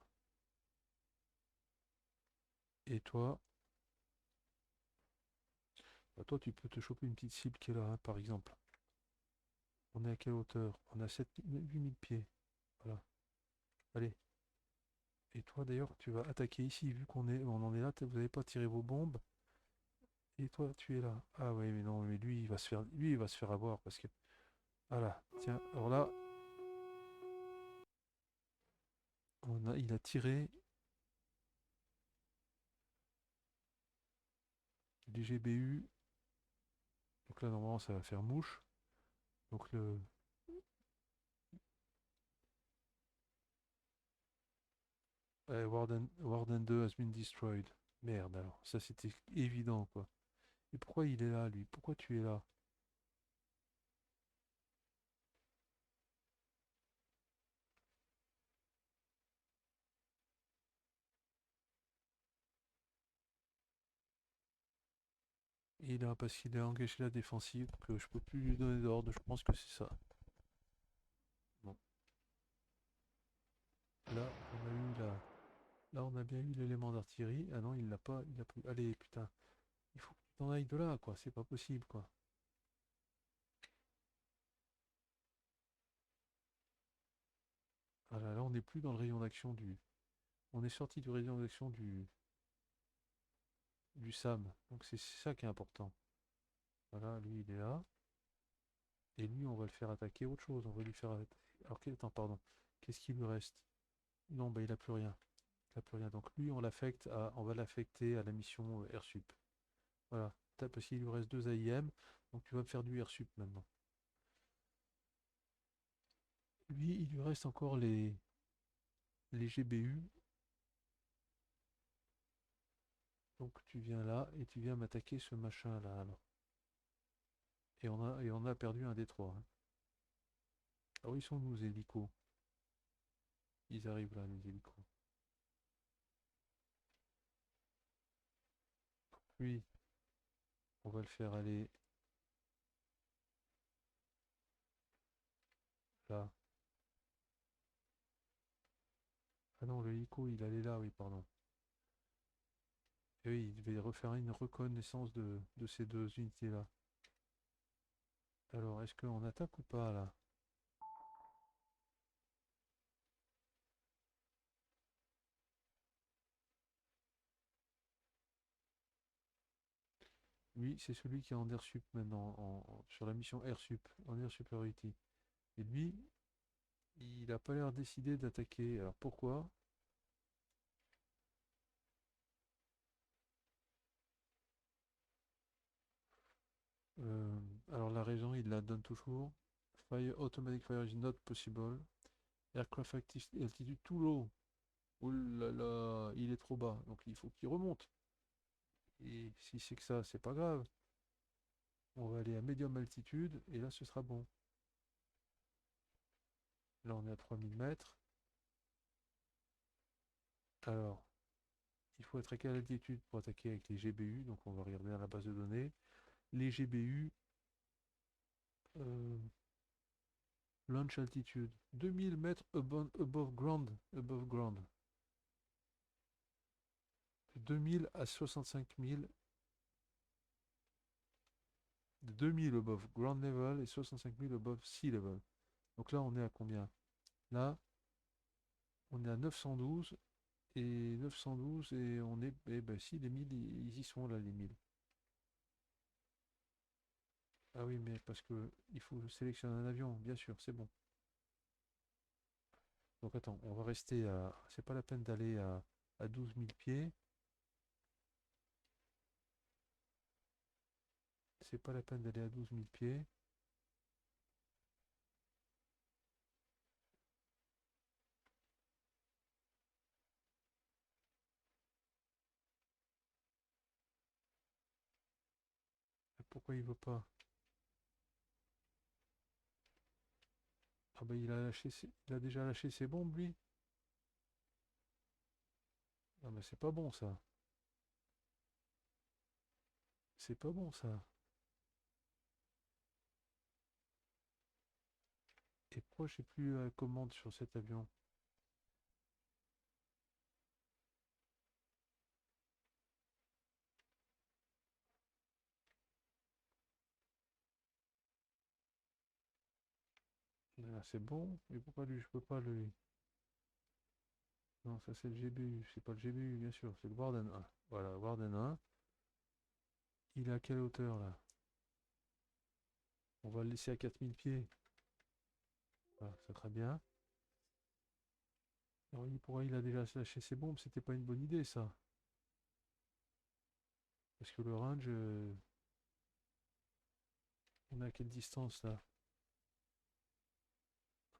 Et toi, bah toi, tu peux te choper une petite cible qui est là, hein, par exemple. On est à quelle hauteur? On a 8000 pieds. Voilà. Allez. Et toi, d'ailleurs, tu vas attaquer ici, vu on en est là, vous n'avez pas tiré vos bombes. Et toi, tu es là. Ah ouais, mais non, mais lui, il va se faire avoir parce que, voilà. Tiens, alors là, il a tiré du GBU. Donc là, normalement, ça va faire mouche. Donc le Warden 2 has been destroyed. Merde alors, ça c'était évident quoi. Et pourquoi il est là lui? Pourquoi tu es là? Il est là parce qu'il a engagé la défensive, que je peux plus lui donner d'ordre, je pense que c'est ça. Bon, là on a eu la. Là on a bien eu l'élément d'artillerie. Ah non, il l'a pas, il l'a pris. Allez putain, il faut que tu t'en ailles de là quoi, c'est pas possible quoi. Ah là, là on n'est plus dans le rayon d'action du. On est sorti du rayon d'action du. du SAM. Donc c'est ça qui est important. Voilà, lui il est là. Et lui, on va le faire attaquer autre chose. On va lui faire attaquer. Alors, attends, pardon. Qu'est-ce qu'il lui reste? Non, bah, il a plus rien. Il a plus rien. Donc lui, on va l'affecter à la mission AirSup. Voilà. Parce qu'il lui reste 2 AIM. Donc tu vas me faire du AirSup maintenant. Lui, il lui reste encore les GBU. Donc tu viens là et tu viens m'attaquer ce machin là alors. Et on a perdu un des trois, hein. Ah oui, ils sont où les hélicos? Ils arrivent là, les hélicos. Lui, on va le faire aller là. Ah non, le hélico, il allait là, oui, pardon. Et oui, il devait refaire une reconnaissance de ces deux unités-là. Alors, est-ce qu'on attaque ou pas là? Lui, c'est celui qui est en airsup maintenant, sur la mission airsup, en air superiority. Et lui, il n'a pas l'air décidé d'attaquer. Alors pourquoi? Euh, alors la raison, il la donne toujours. Automatic fire is not possible. Aircraft altitude too low. Oh là là, il est trop bas, donc il faut qu'il remonte. Et si c'est que ça, c'est pas grave. On va aller à médium altitude et là ce sera bon. Là on est à 3000 mètres. Alors, il faut être à quelle altitude pour attaquer avec les GBU? Donc on va regarder dans la base de données. Les GBU, euh, launch altitude, 2000 mètres above ground. Above ground. De 2000 à 65 000. De 2000 above ground level et 65 000 above sea level. Donc là on est à combien? Là, on est à 912 et 912 et on est. Eh ben si, les 1000, ils y sont là, les 1000. Ah oui, mais parce que il faut sélectionner un avion, bien sûr, c'est bon. Donc attends, on va rester à. C'est pas la peine d'aller à 12 000 pieds. C'est pas la peine d'aller à 12 000 pieds. Pourquoi il veut pas? Ah bah il a déjà lâché ses bombes, lui. Ah bah c'est pas bon ça. C'est pas bon ça. Et pourquoi j'ai plus la commande sur cet avion? Ah, c'est bon, mais pourquoi lui je peux pas le. Non, ça c'est le GBU, c'est pas le GBU bien sûr, c'est le Warden 1. Voilà, Warden 1. Il est à quelle hauteur là? On va le laisser à 4000 pieds. Voilà, c'est très bien. Alors pourquoi il a déjà lâché ses bombes? C'était pas une bonne idée ça. Parce que le range, on est à quelle distance là?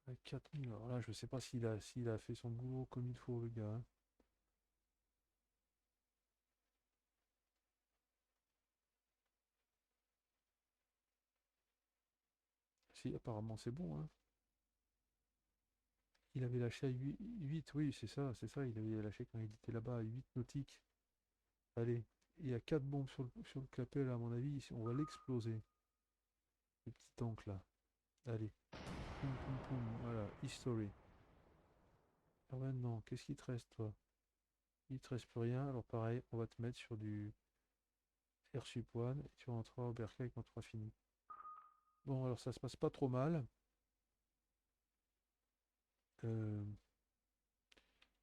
À 4000. Alors là, je sais pas s'il a fait son boulot comme il faut, le gars, hein. Si, apparemment c'est bon, hein. Il avait lâché à 8, oui, c'est ça, il avait lâché quand il était là-bas à 8 nautiques. Allez, il y a 4 bombes sur le clapet, là, à mon avis, on va l'exploser. Le petit tank là. Allez, poum poum poum, voilà, history. Alors maintenant, qu'est-ce qu'il te reste, toi? Il te reste plus rien, alors pareil, on va te mettre sur du Airship One, et tu rentreras au Berkeley quand tu auras fini. Bon, alors ça se passe pas trop mal. Euh,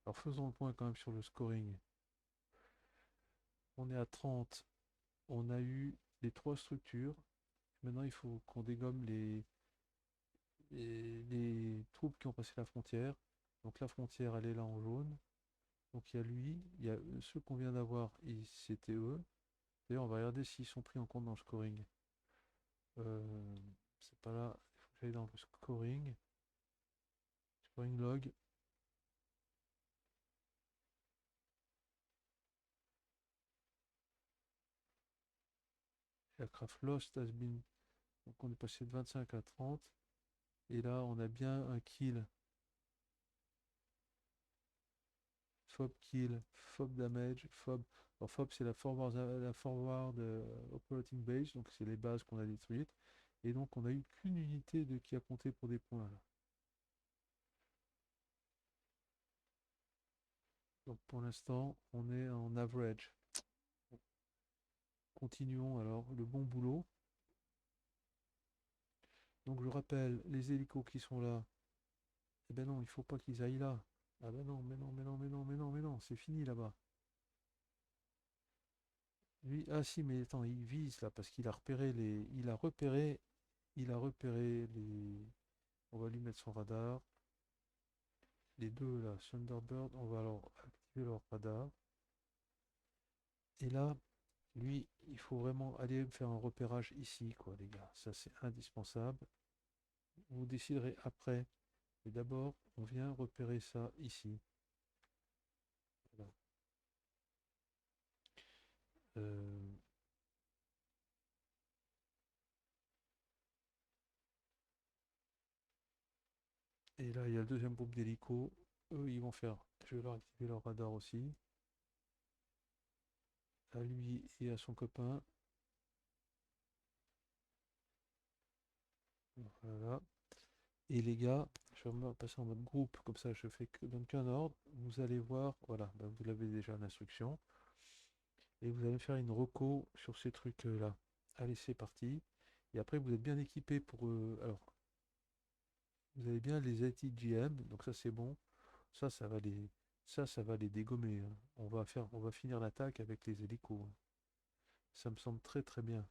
alors faisons le point quand même sur le scoring. On est à 30. On a eu les trois structures. Maintenant, il faut qu'on dégomme les troupes qui ont passé la frontière. Donc la frontière, elle est là en jaune. Donc il y a lui, il y a ceux qu'on vient d'avoir, c'était eux. D'ailleurs, on va regarder s'ils sont pris en compte dans le scoring. C'est pas là, il faut que j'aille dans le scoring. Scoring log. Aircraft lost has been. Donc on est passé de 25 à 30. Et là, on a bien un kill. Fob kill, fob damage, fob. Alors fob c'est la forward operating base, donc c'est les bases qu'on a détruites. Et donc on a eu qu'une unité qui a compté pour des points là. Donc pour l'instant, on est en average. Continuons alors le bon boulot. Donc je rappelle, les hélicos qui sont là, eh ben non, il faut pas qu'ils aillent là. Ah ben non, mais non, mais non, mais non, mais non, mais non, c'est fini là-bas. Lui, ah si, mais attends, il vise là parce qu'il a repéré les. Il a repéré les. On va lui mettre son radar. Les deux là, Thunderbird, on va alors activer leur radar. Et là, lui, il faut vraiment aller faire un repérage ici, quoi, les gars. Ça, c'est indispensable. Vous déciderez après. Mais d'abord, on vient repérer ça ici. Voilà. Euh, et là, il y a le deuxième groupe d'hélicos. Eux, ils vont faire. Je vais leur activer leur radar aussi. À lui et à son copain. Voilà. Et les gars, je vais me passer en mode groupe, comme ça je fais donne qu'un ordre. Vous allez voir, voilà, ben, vous l'avez déjà l'instruction. Et vous allez faire une reco sur ces trucs-là. Allez, c'est parti. Et après, vous êtes bien équipé pour. Alors, vous avez bien les ATGM, donc ça c'est bon. Ça, ça va les dégommer, hein. On va finir l'attaque avec les hélicos, hein. Ça me semble très très bien.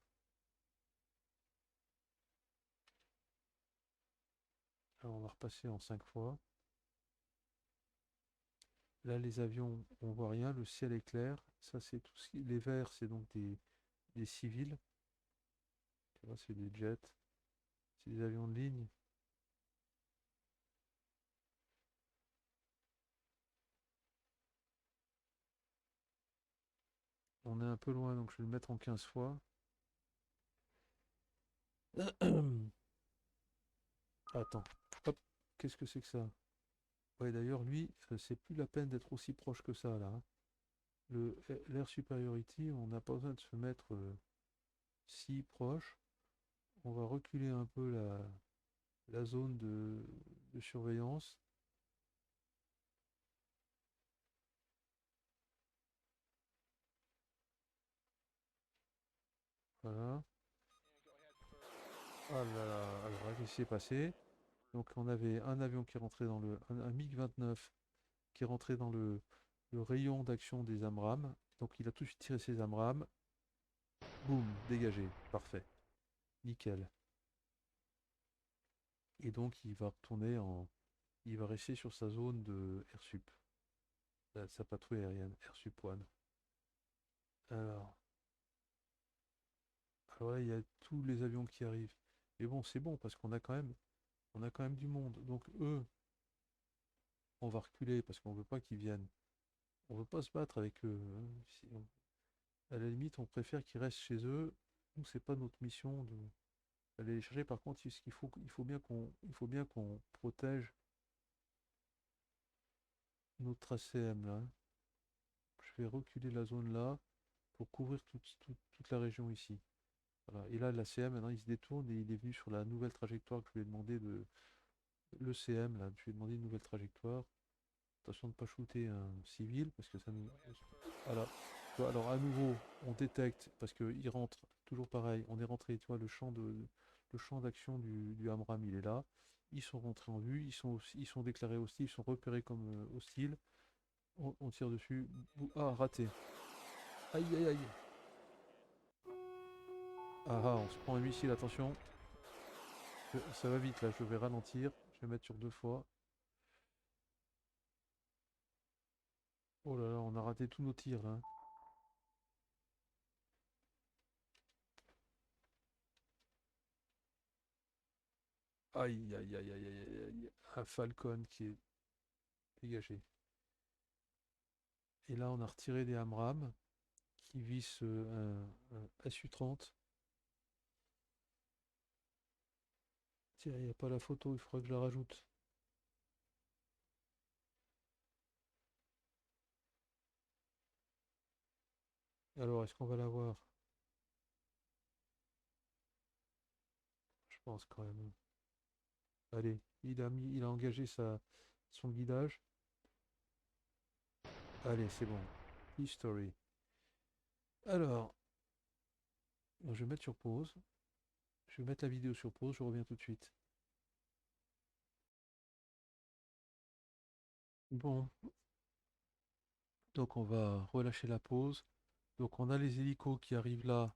Alors, on va repasser en 5 fois. Là, les avions, on voit rien. Le ciel est clair. Ça, c'est tout les verts, c'est donc des civils. Tu vois, c'est des jets. C'est des avions de ligne. On est un peu loin, donc je vais le mettre en 15 fois. Attends. Hop. Qu'est-ce que c'est que ça? Ouais, d'ailleurs, lui, c'est plus la peine d'être aussi proche que ça, là, hein. L'air superiority, on n'a pas besoin de se mettre si proche. On va reculer un peu la zone de surveillance. Voilà. Ah là là, alors là, qu'est-ce qui s'est passé? Donc on avait un avion qui rentrait dans un MiG-29 qui est rentré dans le rayon d'action des AMRAAM. Donc il a tout de suite tiré ses AMRAAM. Boum, dégagé. Parfait. Nickel. Et donc il va retourner en. Il va rester sur sa zone de AirSup. Sa patrouille aérienne, AirSup One. Alors, alors là, il y a tous les avions qui arrivent. Mais bon, c'est bon parce qu'on a quand même du monde. Donc eux, on va reculer parce qu'on veut pas qu'ils viennent. On veut pas se battre avec eux, hein. À la limite, on préfère qu'ils restent chez eux. Nous, c'est pas notre mission d'aller les chercher. Par contre, il faut bien qu'on protège notre ACM là. Je vais reculer la zone là pour couvrir toute la région ici. Voilà. Et là, l'ACM, maintenant, il se détourne et il est venu sur la nouvelle trajectoire que je lui ai demandé de. Le CM, là, je lui ai demandé une nouvelle trajectoire. Attention de ne pas shooter un civil, parce que ça nous. Voilà. Tu vois, alors à nouveau, on détecte, parce qu'il rentre, toujours pareil, on est rentré, tu vois, le champ d'action du Hamram, il est là. Ils sont rentrés en vue, ils sont déclarés hostiles, ils sont repérés comme hostiles. On tire dessus. Ah, raté. Aïe aïe aïe. Ah ah, on se prend un missile, attention. Ça va vite là, je vais ralentir. Je vais mettre sur 2 fois. Oh là là, on a raté tous nos tirs là. Aïe aïe aïe aïe aïe aïe aïe. Un Falcon qui est dégagé. Et là, on a retiré des AMRAAM qui visent un SU-30. Tiens, il n'y a pas la photo, il faudra que je la rajoute. Alors, est-ce qu'on va la voir? Je pense quand même. Allez, il a engagé son guidage. Allez, c'est bon. History. Alors, bon, je vais mettre sur pause. Je vais mettre la vidéo sur pause, je reviens tout de suite. Bon, donc on va relâcher la pause. Donc on a les hélicos qui arrivent là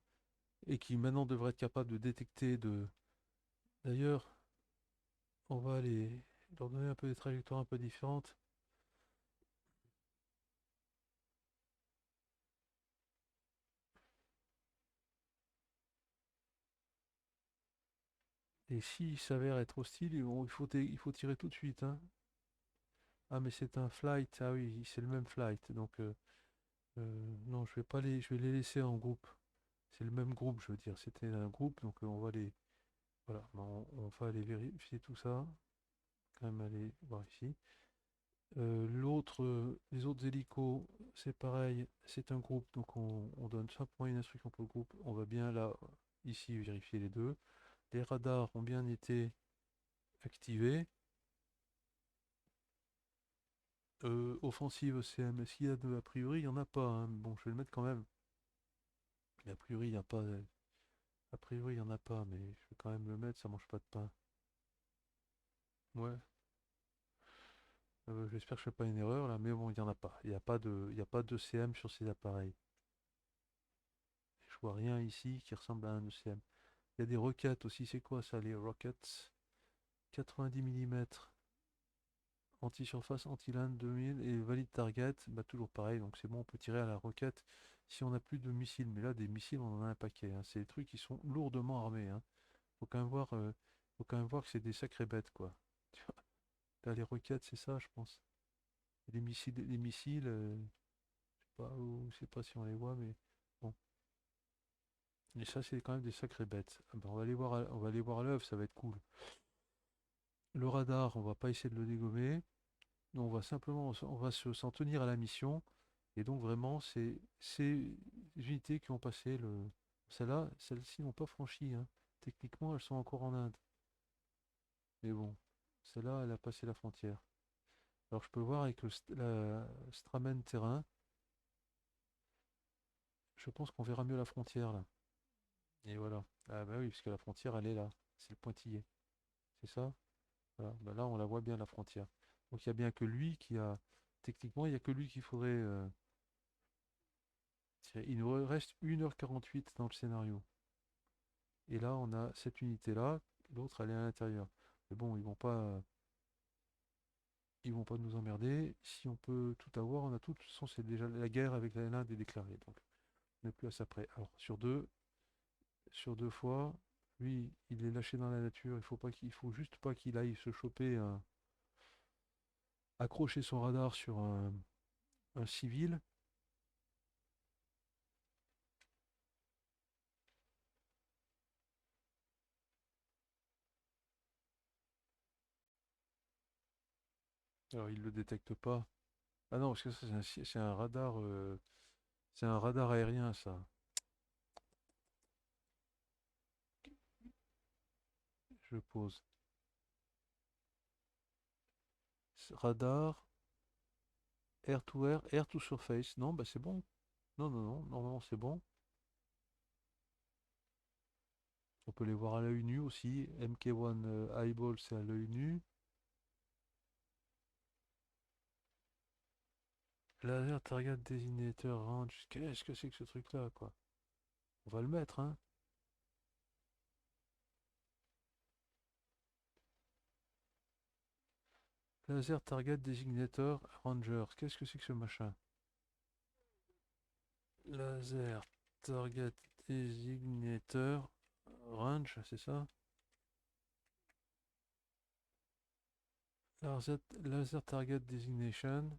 et qui maintenant devraient être capables de détecter de... D'ailleurs, on va leur donner un peu des trajectoires un peu différentes. Et s'ils s'avèrent être hostiles, il faut tirer tout de suite, hein. Ah mais c'est un flight, ah oui, c'est le même flight. Donc non, je vais pas les, je vais les laisser en groupe. C'est le même groupe, je veux dire. C'était un groupe, donc on va les, voilà, on va aller vérifier tout ça. Quand même aller voir ici. Les autres hélicos, c'est pareil, c'est un groupe, donc on donne simplement une instruction pour le groupe. On va bien là, ici, vérifier les deux. Les radars ont bien été activés. Offensive ECM, est-ce qu'il y a de... A priori, il n'y en a pas, hein. Bon, je vais le mettre quand même. Mais a priori, il n'y a pas. A priori, il n'y en a pas, mais je vais quand même le mettre, ça mange pas de pain. Ouais. J'espère que je fais pas une erreur là, mais bon, il n'y en a pas. Il y a pas de CM sur ces appareils. Je vois rien ici qui ressemble à un ECM. Il y a des roquettes aussi, c'est quoi ça, les rockets? 90 mm, anti-surface, anti-land 2000 et valid target, bah toujours pareil, donc c'est bon, on peut tirer à la roquette si on n'a plus de missiles. Mais là, des missiles, on en a un paquet, hein. C'est des trucs qui sont lourdement armés, hein. Faut quand même voir, faut quand même voir que c'est des sacrées bêtes, quoi. Tu vois, là, les roquettes, c'est ça, je pense. Les missiles, je sais pas si on les voit, mais bon. Et ça, c'est quand même des sacrées bêtes. Ah ben, on va aller voir à l'œuvre, ça va être cool. Le radar, on va pas essayer de le dégommer. On va simplement, s'en tenir à la mission. Et donc vraiment, c'est ces unités qui ont passé le... Celles-ci n'ont pas franchi, hein. Techniquement, elles sont encore en Inde. Mais bon, celle-là, elle a passé la frontière. Alors je peux voir avec la Stramen terrain, je pense qu'on verra mieux la frontière là. Et voilà. Ah bah oui, parce que la frontière, elle est là. C'est le pointillé. C'est ça? Voilà. Bah là, on la voit bien la frontière. Donc il y a bien que lui qui a... Techniquement, il n'y a que lui qu'il faudrait... Il nous reste 1h48 dans le scénario. Et là, on a cette unité-là, l'autre, elle est à l'intérieur. Mais bon, ils vont pas nous emmerder. Si on peut tout avoir, on a tout. De toute façon, c'est déjà la guerre avec l'Inde est déclarée. Donc, on n'est plus à ça près. Alors, sur deux fois, lui, il est lâché dans la nature. Il faut juste pas qu'il aille se choper accrocher son radar sur un civil. Alors, il le détecte pas. Ah non, parce que ça, c'est un radar aérien, ça. Je pose. Radar, air to surface. Non, bah c'est bon. Non, non, non, normalement c'est bon. On peut les voir à l'œil nu aussi. MK1 Eyeball, c'est à l'œil nu. Laser Target Designator Range. Qu'est-ce que c'est que ce truc-là, quoi? On va le mettre, hein? Laser Target Designator Rangers. Qu'est-ce que c'est que ce machin? Laser Target Designator Range, c'est ça? Laser Target Designation.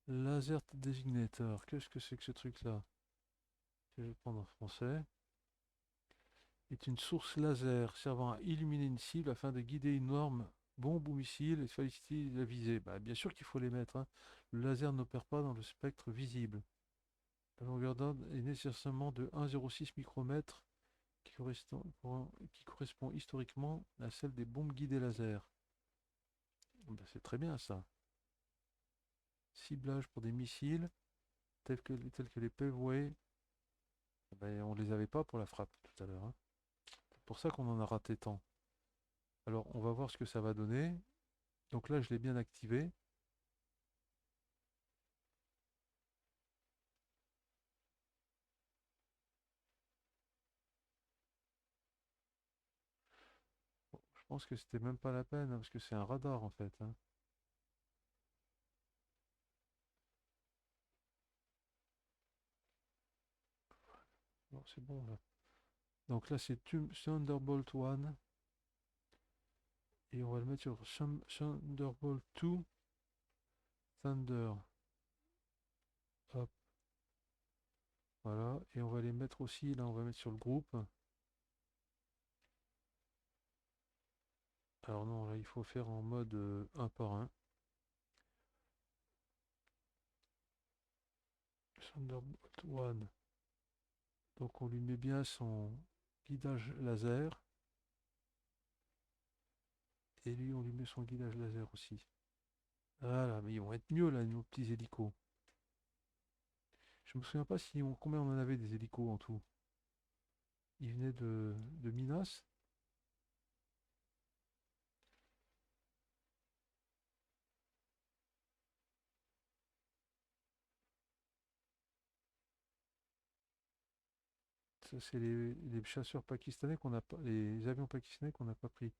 Laser Designator. Qu'est-ce que c'est que ce truc-là? Je vais prendre en français. Est une source laser servant à illuminer une cible afin de guider une arme, bombe ou missile et de faciliter la visée. Bah, bien sûr qu'il faut les mettre, hein. Le laser n'opère pas dans le spectre visible. La longueur d'onde est nécessairement de 1,06 micromètres qui correspond historiquement à celle des bombes guidées laser. Bah, c'est très bien ça. Ciblage pour des missiles tels que les Paveway. Ben, on ne les avait pas pour la frappe tout à l'heure, hein. C'est pour ça qu'on en a raté tant. Alors, on va voir ce que ça va donner. Donc là, je l'ai bien activé. Bon, je pense que c'était même pas la peine, hein, parce que c'est un radar en fait, hein. Bon, c'est bon là. Donc là, c'est Thunderbolt 1. Et on va le mettre sur Thunderbolt 2. Thunder. Hop, voilà. Et on va les mettre aussi, là, on va mettre sur le groupe. Alors non, là, il faut faire en mode un par un. Thunderbolt 1. Donc on lui met bien son guidage laser. Et lui, on lui met son guidage laser aussi. Voilà, mais ils vont être mieux là, nos petits hélicos. Je me souviens pas combien on en avait des hélicos en tout. Ils venaient de Minas. Ça, c'est les chasseurs pakistanais qu'on a pas, les avions pakistanais qu'on n'a pas pris.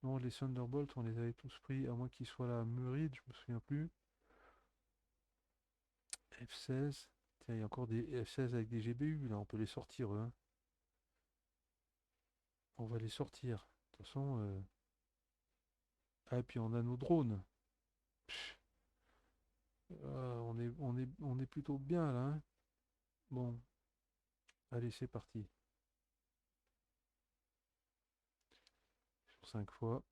Non, les Thunderbolts, on les avait tous pris, à moins qu'ils soient là à Murid, je me souviens plus. F-16. Tiens, il y a encore des F-16 avec des GBU, là, on peut les sortir, eux, hein. On va les sortir. De toute façon, ah, et puis on a nos drones. Pff, on est plutôt bien là, hein. Bon, allez, c'est parti. Sur 5 fois.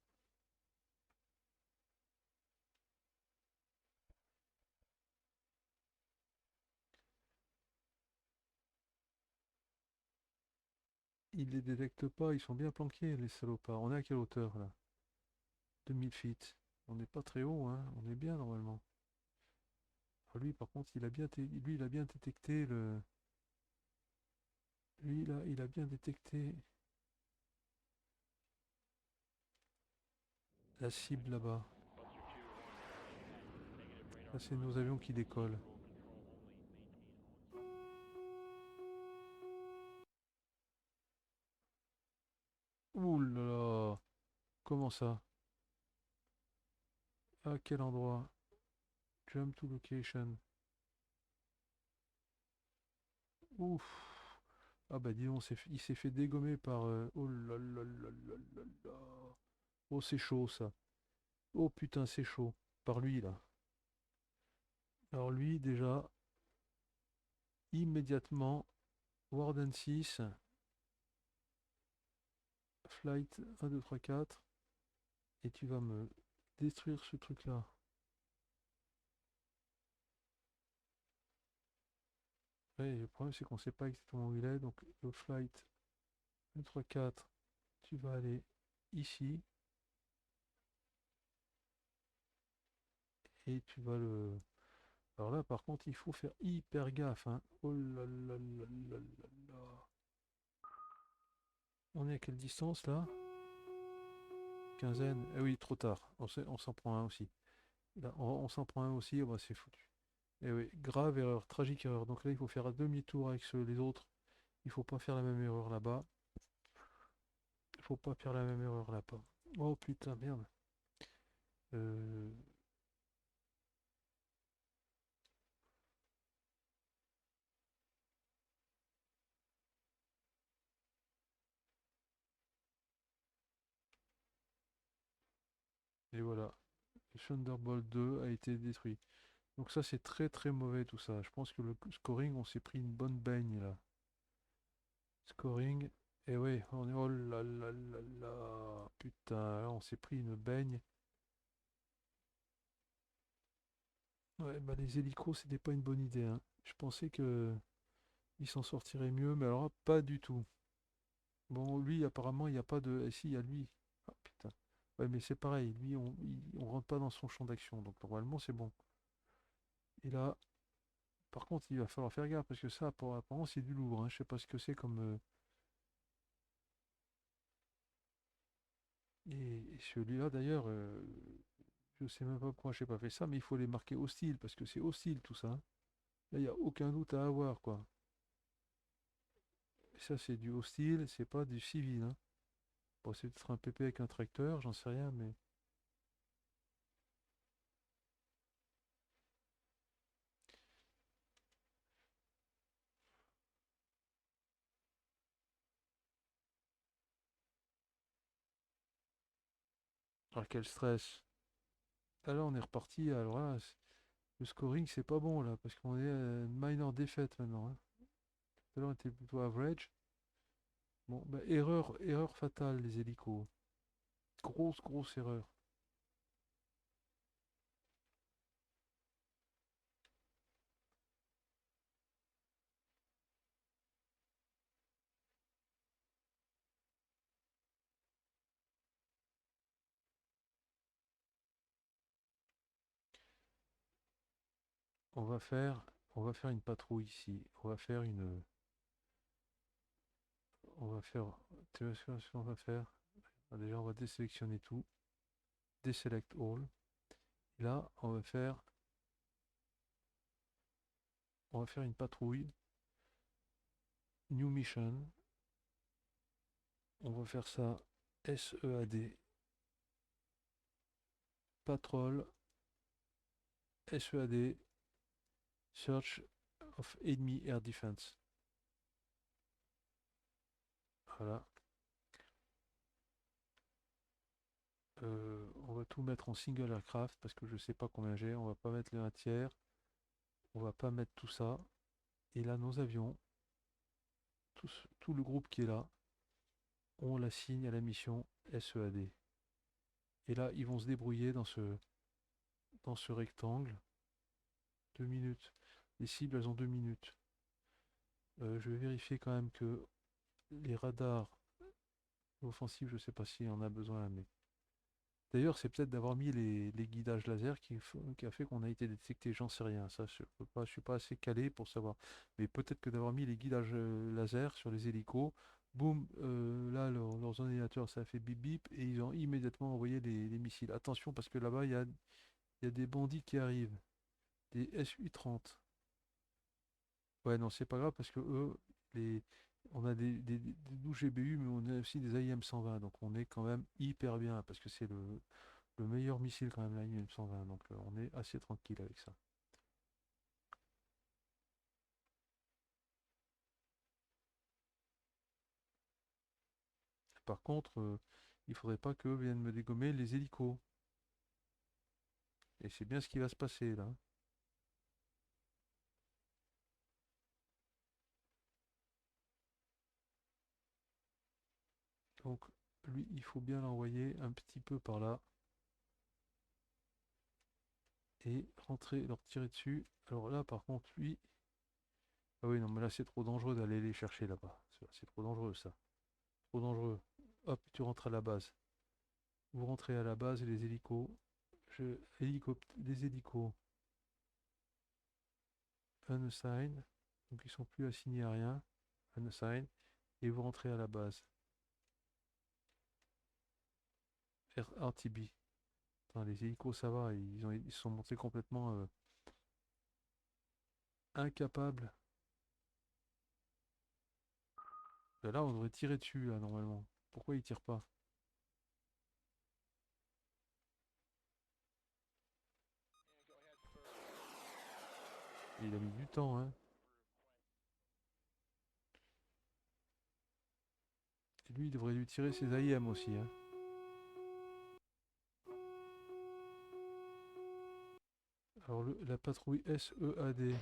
Ils les détectent pas, ils sont bien planqués, les salopards. On est à quelle hauteur là? 2000 feet. On n'est pas très haut, hein. On est bien normalement. Alors lui, par contre, il a bien détecté le. Lui, là, il a bien détecté la cible là-bas. Là, c'est nos avions qui décollent. Ouh là là! Comment ça? À quel endroit? Jump to location. Ouf! Ah bah dis donc, il s'est fait dégommer par... Oh là là là là là là! Oh, c'est chaud ça. Oh putain, c'est chaud. Par lui là. Alors lui, déjà, immédiatement, Warden 6, Flight 1, 2, 3, 4, et tu vas me détruire ce truc-là. Ouais, le problème c'est qu'on sait pas exactement où il est, donc le Flight 1, 2, 3, 4, tu vas aller ici, et tu vas le... Alors là, par contre, il faut faire hyper gaffe, hein. Oh là là là là là là. On est à quelle distance là? Quinzaine. Eh oui, trop tard. On s'en prend un aussi. Là, on s'en prend un aussi, oh bah, c'est foutu. Et oui, grave erreur, tragique erreur. Donc là, il faut faire un demi-tour avec les autres. Il faut pas faire la même erreur là-bas. Il faut pas faire la même erreur là-bas. Oh putain, merde. Euh, et voilà. Le Thunderbolt 2 a été détruit. Donc ça, c'est très très mauvais tout ça. Je pense que le scoring, on s'est pris une bonne baigne là. Scoring. Et ouais, on est... Oh là là là là. Putain, là, on s'est pris une baigne. Ouais, bah les hélicos, c'était pas une bonne idée, hein. Je pensais que il s'en sortirait mieux, mais alors là, pas du tout. Bon, lui, apparemment, il n'y a pas de... Eh si, il y a lui. Ah, putain. Ouais, mais c'est pareil. Lui, on rentre pas dans son champ d'action. Donc, normalement, c'est bon. Et là, par contre, il va falloir faire gaffe parce que ça, apparemment, c'est du lourd, hein. Je sais pas ce que c'est comme. Et celui-là, d'ailleurs, je sais même pas pourquoi j'ai pas fait ça, mais il faut les marquer hostile parce que c'est hostile tout ça, hein. Là, il n'y a aucun doute à avoir, quoi. Et ça, c'est du hostile, c'est pas du civil, hein. Bon, c'est peut-être un PP avec un tracteur, j'en sais rien, mais. Ah, quel stress. Ah, là, on est reparti. Alors là, le scoring, c'est pas bon là, parce qu'on est à une minor défaite maintenant, hein. Tout à l'heure, on était plutôt average. Bon, bah, erreur fatale, les hélicos. Grosse erreur. On va faire, on va faire une patrouille ici. On va faire, tu vois ce qu'on va faire? Ah, déjà, on va désélectionner tout. Deselect all. Et là, on va faire une patrouille. New mission. On va faire ça SEAD. Patrol. SEAD. Search of Enemy Air Defense. Voilà. On va tout mettre en single aircraft parce que je sais pas combien j'ai. On va pas mettre le 1 tiers. On va pas mettre tout ça. Et là, nos avions, tout le groupe qui est là, on l'assigne à la mission SEAD. Et là, ils vont se débrouiller dans ce rectangle. 2 minutes. Les cibles, elles ont 2 minutes. Je vais vérifier quand même que les radars offensifs, je sais pas s'il y en a besoin là, mais. D'ailleurs, c'est peut-être d'avoir mis les guidages laser qui a fait qu'on a été détecté, j'en sais rien. Ça, je suis pas assez calé pour savoir. Mais peut-être que d'avoir mis les guidages laser sur les hélicos, boum, là, leurs ordinateurs, ça a fait bip bip et ils ont immédiatement envoyé les missiles. Attention, parce que là-bas, il y a des bandits qui arrivent, des SU-30. Ouais, non, c'est pas grave parce que eux, les... on a des 12 GBU, mais on a aussi des AIM-120. Donc on est quand même hyper bien parce que c'est le meilleur missile quand même, l'AIM-120. Donc on est assez tranquille avec ça. Par contre, il faudrait pas qu'eux viennent me dégommer les hélicos. Et c'est bien ce qui va se passer là. Donc lui, il faut bien l'envoyer un petit peu par là et rentrer, leur tirer dessus. Alors là, par contre, lui. Ah oui, non, mais là, c'est trop dangereux d'aller les chercher là-bas. C'est trop dangereux ça. Trop dangereux. Hop, tu rentres à la base. Vous rentrez à la base et les hélicos. Les hélicos unassigned. Donc ils sont plus assignés à rien. Unassigned. Et vous rentrez à la base. RTB. Attends, les hélicos ça va, ils sont montés complètement. Incapable. Ben là, on devrait tirer dessus, là, normalement. Pourquoi il tire pas? Il a mis du temps, hein. Et lui, il devrait lui tirer ses AIM aussi, hein. Alors, la patrouille SEAD.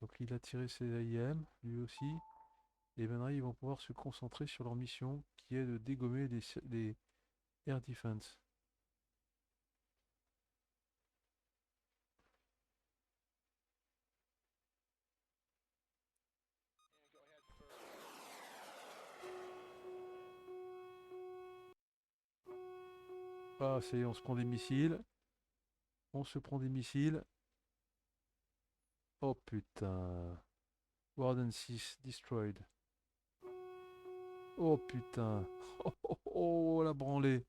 Donc, il a tiré ses AIM, lui aussi. Et maintenant, ils vont pouvoir se concentrer sur leur mission, qui est de dégommer les Air Defense. Ah, c'est, on se prend des missiles. On se prend des missiles. Oh putain. Warden 6 destroyed. Oh putain. Oh, oh, oh, la branlée.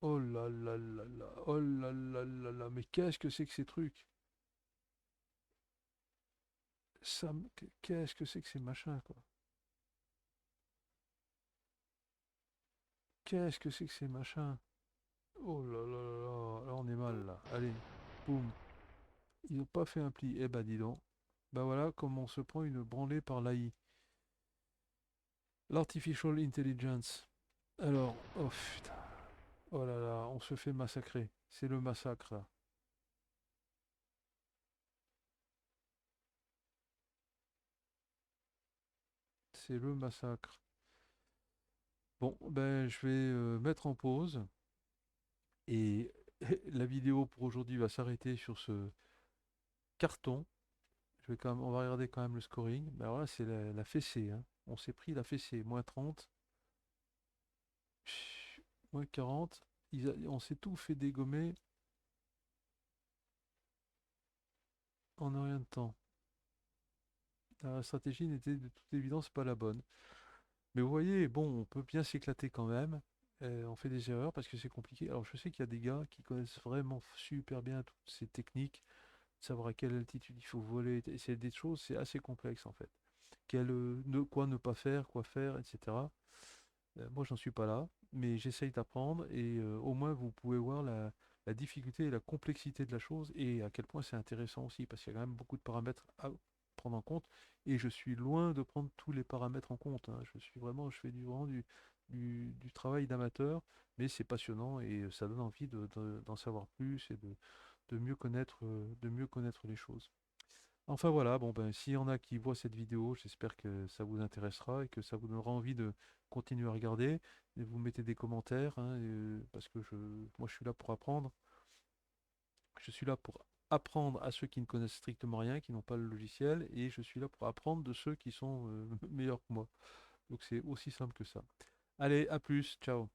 Oh là là là là. Oh là là là là. Mais qu'est-ce que c'est que ces trucs? Qu'est-ce que c'est que ces machins, quoi? Qu'est-ce que c'est que ces machins? Oh là là là là. Là, on est mal, là. Allez. Boum. Ils n'ont pas fait un pli. Eh ben, dis donc. Bah voilà comment on se prend une branlée par l'AI. L'artificial intelligence. Alors, oh putain. Oh là là, on se fait massacrer. C'est le massacre, là. C'est le massacre. Bon, ben, je vais mettre en pause et la vidéo pour aujourd'hui va s'arrêter sur ce carton. On va regarder quand même le scoring. Ben voilà, c'est la fessée, hein. On s'est pris la fessée. Moins 30, moins 40. On s'est tout fait dégommer en un rien de temps. La stratégie n'était de toute évidence pas la bonne. Mais vous voyez, bon, on peut bien s'éclater quand même. On fait des erreurs parce que c'est compliqué. Alors je sais qu'il y a des gars qui connaissent vraiment super bien toutes ces techniques, savoir à quelle altitude il faut voler. C'est des choses, c'est assez complexe en fait. Quoi ne pas faire, quoi faire, etc. Moi, j'en suis pas là, mais j'essaye d'apprendre et au moins vous pouvez voir la difficulté et la complexité de la chose et à quel point c'est intéressant aussi parce qu'il y a quand même beaucoup de paramètres à prendre en compte et je suis loin de prendre tous les paramètres en compte, hein. Je fais vraiment du travail d'amateur, mais c'est passionnant et ça donne envie d'en savoir plus et de mieux connaître les choses. Enfin voilà, bon ben s'il y en a qui voient cette vidéo, j'espère que ça vous intéressera et que ça vous donnera envie de continuer à regarder. Et vous mettez des commentaires, hein, parce que moi je suis là pour apprendre. Je suis là pour apprendre à ceux qui ne connaissent strictement rien, qui n'ont pas le logiciel, et je suis là pour apprendre de ceux qui sont meilleurs que moi. Donc c'est aussi simple que ça. Allez, à plus, ciao.